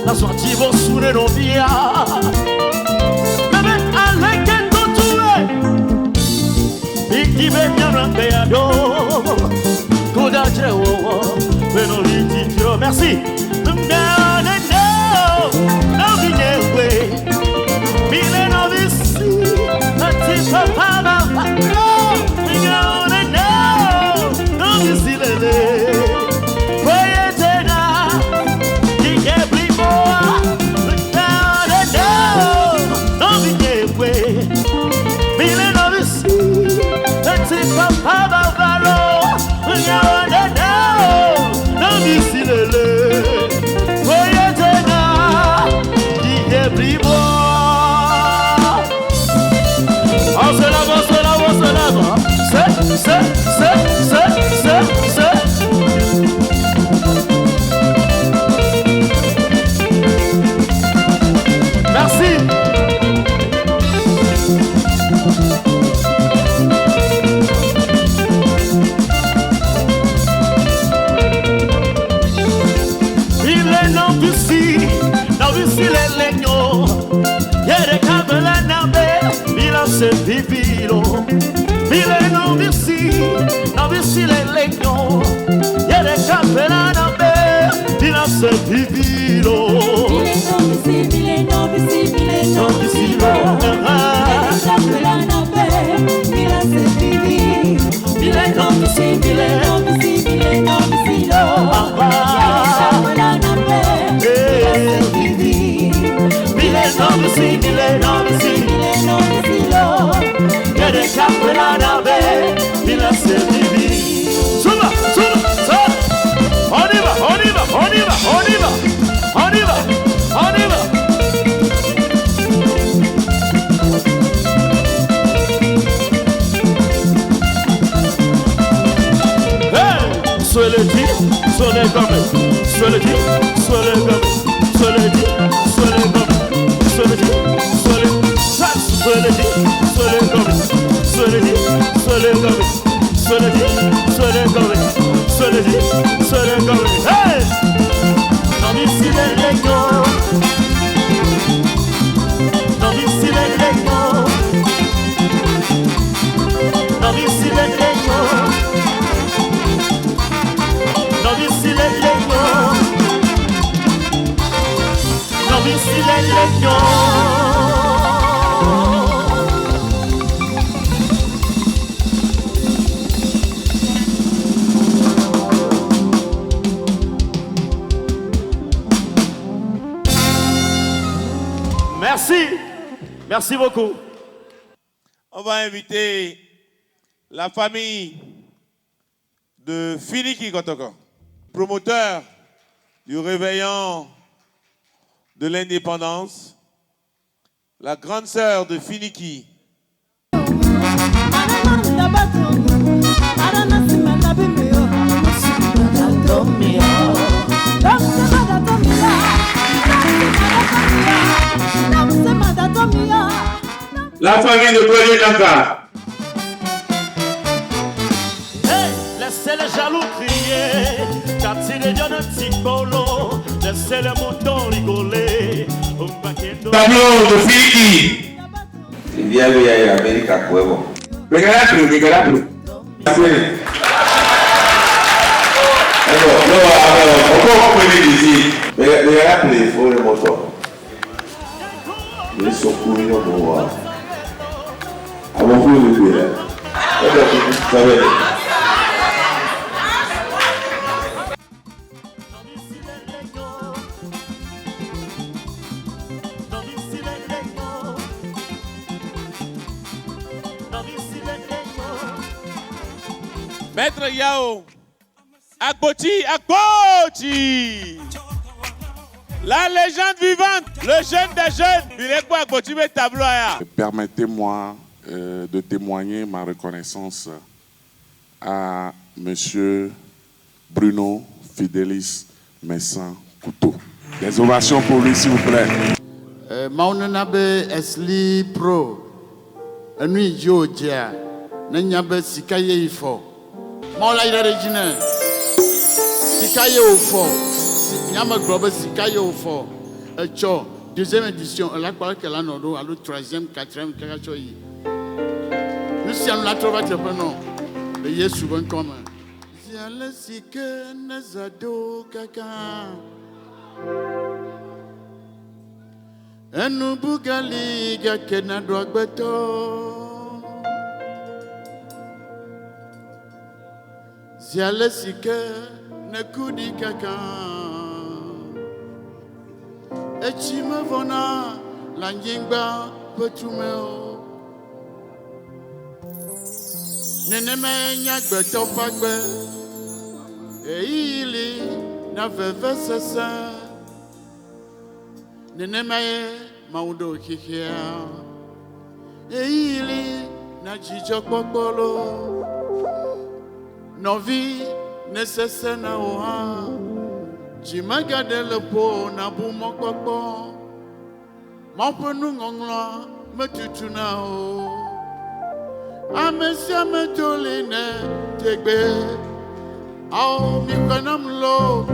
la sortie vos sourire non via. Bébé, allez que tout tué. Et qui veut bien rentrer à dos. Koda Jewo, Benoliti Dio, merci. Papa, no, we gonna know, no, you see the se vivilo. Mile non vissi le legno. Yere capelana be, mila se vivilo. Mile non vissi lo. Yere capelana be, mila se vivilo. Mile non vissi lo. Yere capelana be, mila se vivilo. Mile non vissi lo. Yere capelana be, mila se vivilo. Suba, suba, suba. On y va, on y va, on y va, on y va, on y va, on y va. Hey, sois le dit, sois le gomme, sois le dit, sois le gomme, sois le dit, sois le gomme, sois le dit, sois le dit, sois le gomme, sois le dit, sois le gomme, sois le dit, sois le gomme, sois le dit, sois le gomme. Hey, non ici les legno, non ici les legno, non ici les legno, non ici les legno, non ici les legno. Merci, merci beaucoup. On va inviter la famille de Finiki Kotoko, promoteur du réveillon de l'indépendance, la grande sœur de Finiki. La famille de Kodio Janka. Hey, laissez les jaloux crier, car si les gens ne t'y polo, laissez les moutons rigoler. Tableau de Finiki. Il vient de l'Amérique à Pueblo. Regardez. On peut dire ici. Regardez, il faut le moteur. Ils sont courus dans le noir. À mon coup de pied là. Ça va être. Maître Yao, Agboti, Agboti. La légende vivante, le jeune des jeunes. Il est quoi Agboti, mais tableau là. Permettez-moi de témoigner ma reconnaissance à Monsieur Bruno Fidelis Messin Couteau. Des ovations pour lui, s'il vous plaît. Maunenabe Esli Pro, Nui Georgia, Nenyabe Sikaye Ifo, Maulaïda Regina, Sikaye Ofo, Nyama Globe Sikaye Ofo, Cho, deuxième édition, la parole qu'elle a nommé à l'autre troisième, quatrième, quelque chose. Nous sommes là, trouvé le prénom, le Yesu bon commun. Ziale Sike Nezado Kaka. Enu bugali ga kena dogbeto Ziale sike ne kudi kaka Echi me vona lanjingba petumeo Nene me nyagbeto pagbe Eili na veve sese Nenemaye maudo kihia Eili na jijo kokolo Novi nesese na oha Jimagade le po na bumo koko Mampenu ngongla metutu na o Amesia mejoline tegbe Ao mikonam lo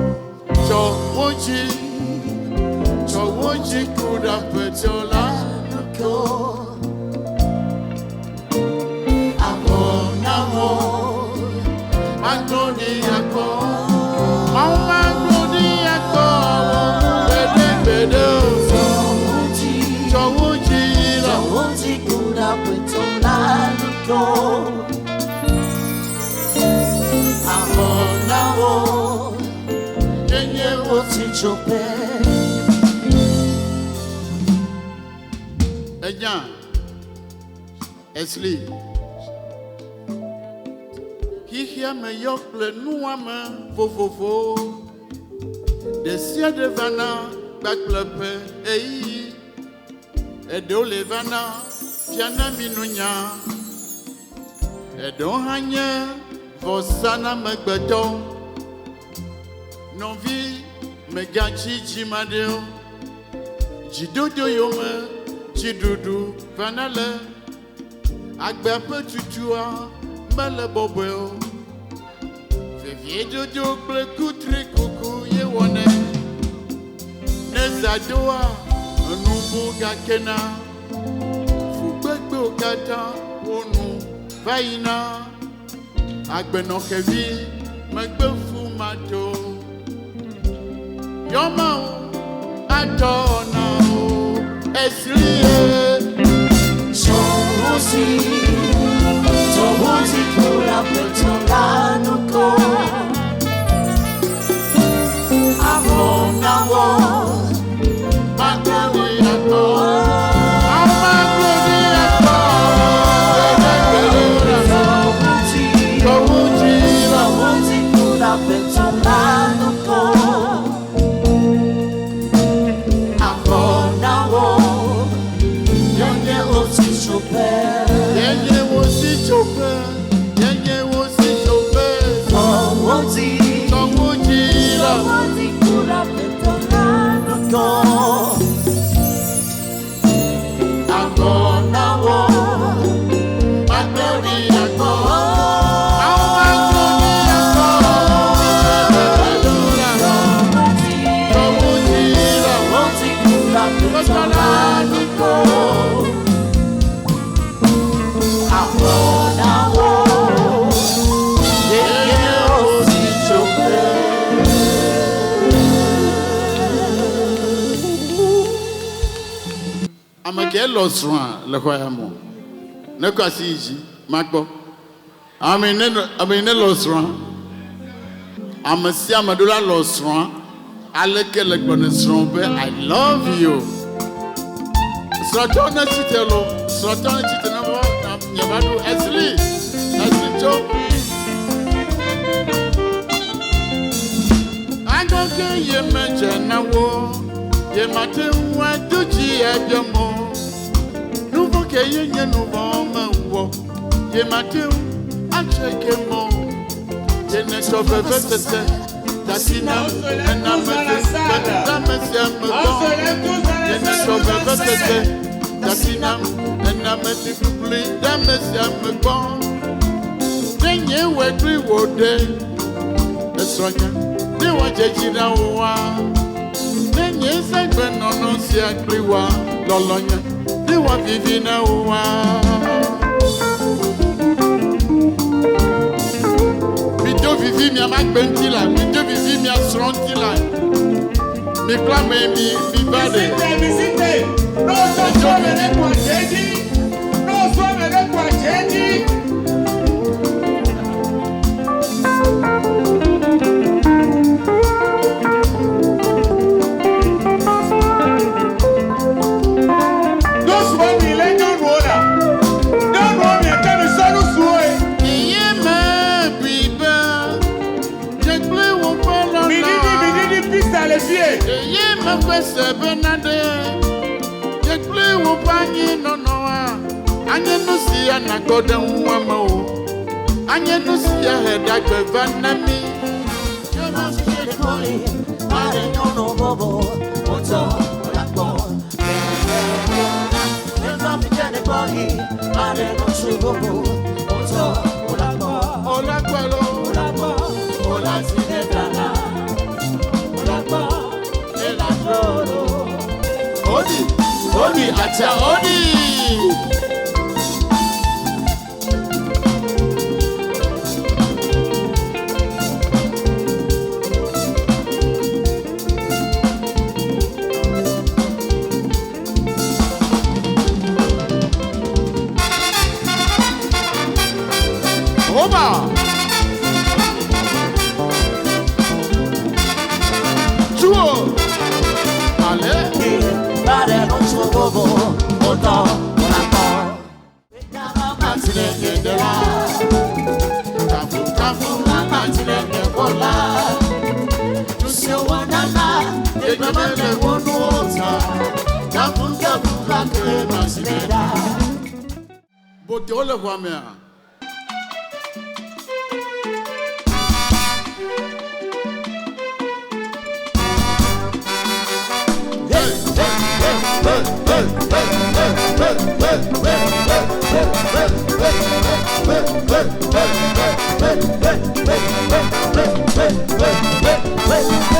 Cho woji So would you could have put your life Amonao, yenye wotichope. Enya, Esli. Hihia me yokle nuame fofofo. Desia de vana baklepe ei. Edo le vana piana minunya. Edo hanye vosana megbedo. Novi megachi jimadeo. Jidodo yome jidudu vanale. Agbepe tutua mele bobeo. Fevie dodo ble kutri kuku ye wone. Nezadoa nubu gakena. Fugbegbe okata onu vaina. Agbeno kevi megbe fumato. Yoma o atona o eslie. Tohusi kula petolanuko. Amona wo magoni ako. Amagoni ako. Tohusi kula petolanuko. Amona wo yonye osi chope. Yenye wosi chope, yenye wosi chope. Tohusi kula petolanuko. Amona wo magoni ako. Tohusi kula petolanuko. Amake losran le khoyamo ne kwasiji makbo amene losran amasi amadola losran aleke le gbonesran be I love you sratona chitelo sratona chitena nyabadu esli cho agoke ye meje nawo ye mate wa duji abiamo nuvo ke yenye nuvo manwo ye mate acheke mo ye ne so fefete dasina na mete damesia me ye ne so fefete dasina na mete publi damesia me bon nenye wedri wode esronya ne wajejira wa nenye segbe nono si agriwa lolonya ne wa vivi na wa video vivi mi amagbentila video vivi mi asrontila mi clame mi bade Visite, no so me kwa jeji, no so me kwa jeji. Kwese benade ye ple wo panyi nonoa anye no sia na goda nwama o anye no sia heda gbevanami yo no sia de boy are no bobo oto olakbo yo no sia de boy are no subobo oto olakbo olasidedana olakbo Odi, acha Odi. Beauté, on le voit bien.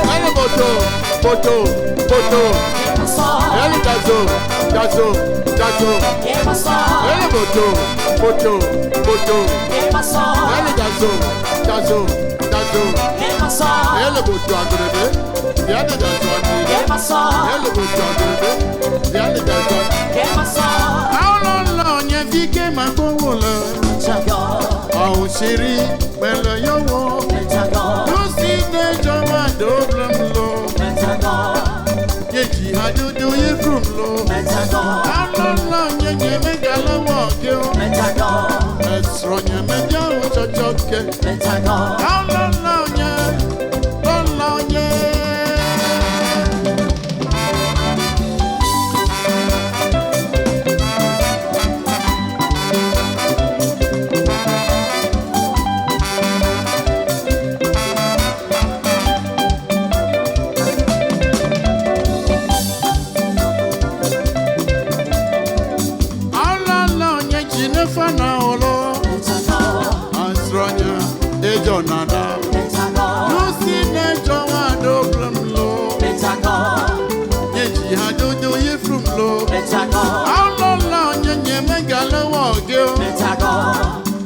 Allez, Boto. Allez, Gazo. Allez, Boto. Allez, Gazo. Allez, Boto, agrégé. Viens de Gazo. Allez, Boto, agrégé. Viens de Gazo. Alors, on y a vu que ma bonne oh, chérie, mais le yo-wo. Nous si ne jamais double l'eau. Yeji hadudu ye from low. Allah nye me gala walk. Esro nye me jawo chochoke. Allah nye. Nada. Lucy Nature one double low. Yeji hadudu ye from low. How long you make a low girl?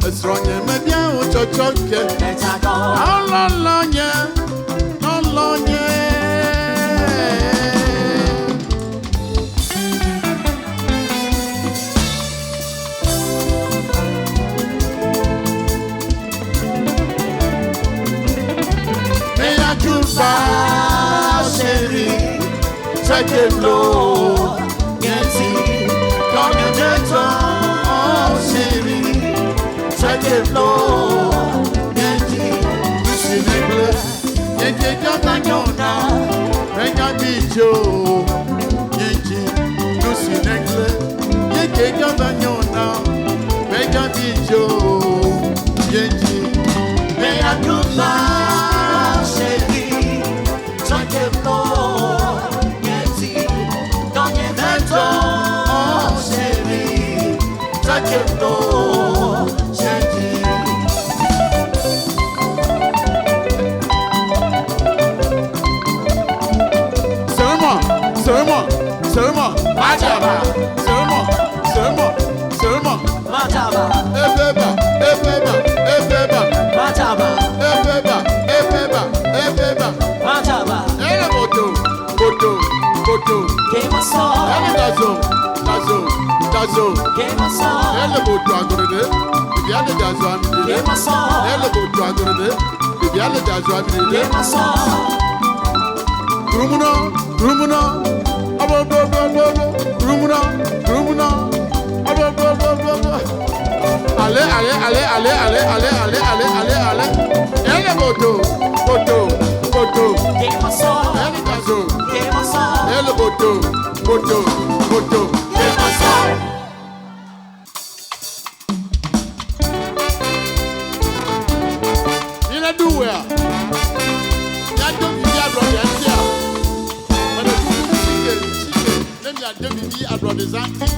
A strong me bien with your chocolate. How long chérie, take l'eau, Yancy, quand il est temps, chérie, take l'eau, Yancy, tu sais les Yancy, Campagnona, Regabijo, Yancy, tu sais les Yancy, Campagnona, Regabijo, Yancy, mais à tout bas, chérie. Seulement, Majaba, seulement, Majaba, Ebeba, Majaba, Ebeba, Majaba, Elle Boto, Game of Song, Dazo, Game of Song, Elle Boto Agorede, Via de Dazo, Game of Song, Elle Boto Agorede, Via de Dazo, Game of Song, Rumuna, Allez. Elle Boto. Elle Gazo. Elle Boto. Il a doué. Il a deux milliards de demi à droite des Antilles.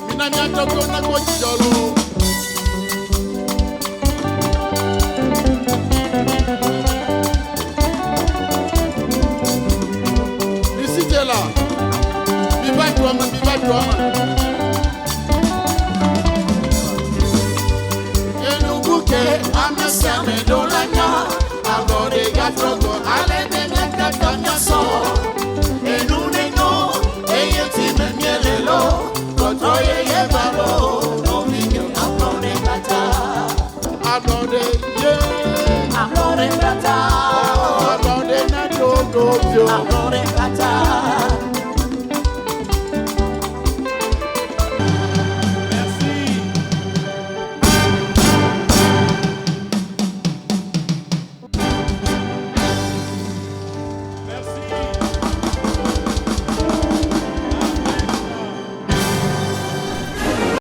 Minamia Togo na Kojolo. Ici t'es là. Viva toi. Et nous bouquet à me sermer dans la gare. Avant des gars trogo, allez des mecs comme ya so. Et nous n'égo, et y'a ti me mielelo. Contre y'a babo, non mignon, aplode bata. Aplode bata. Aplode na togo, aplode bata.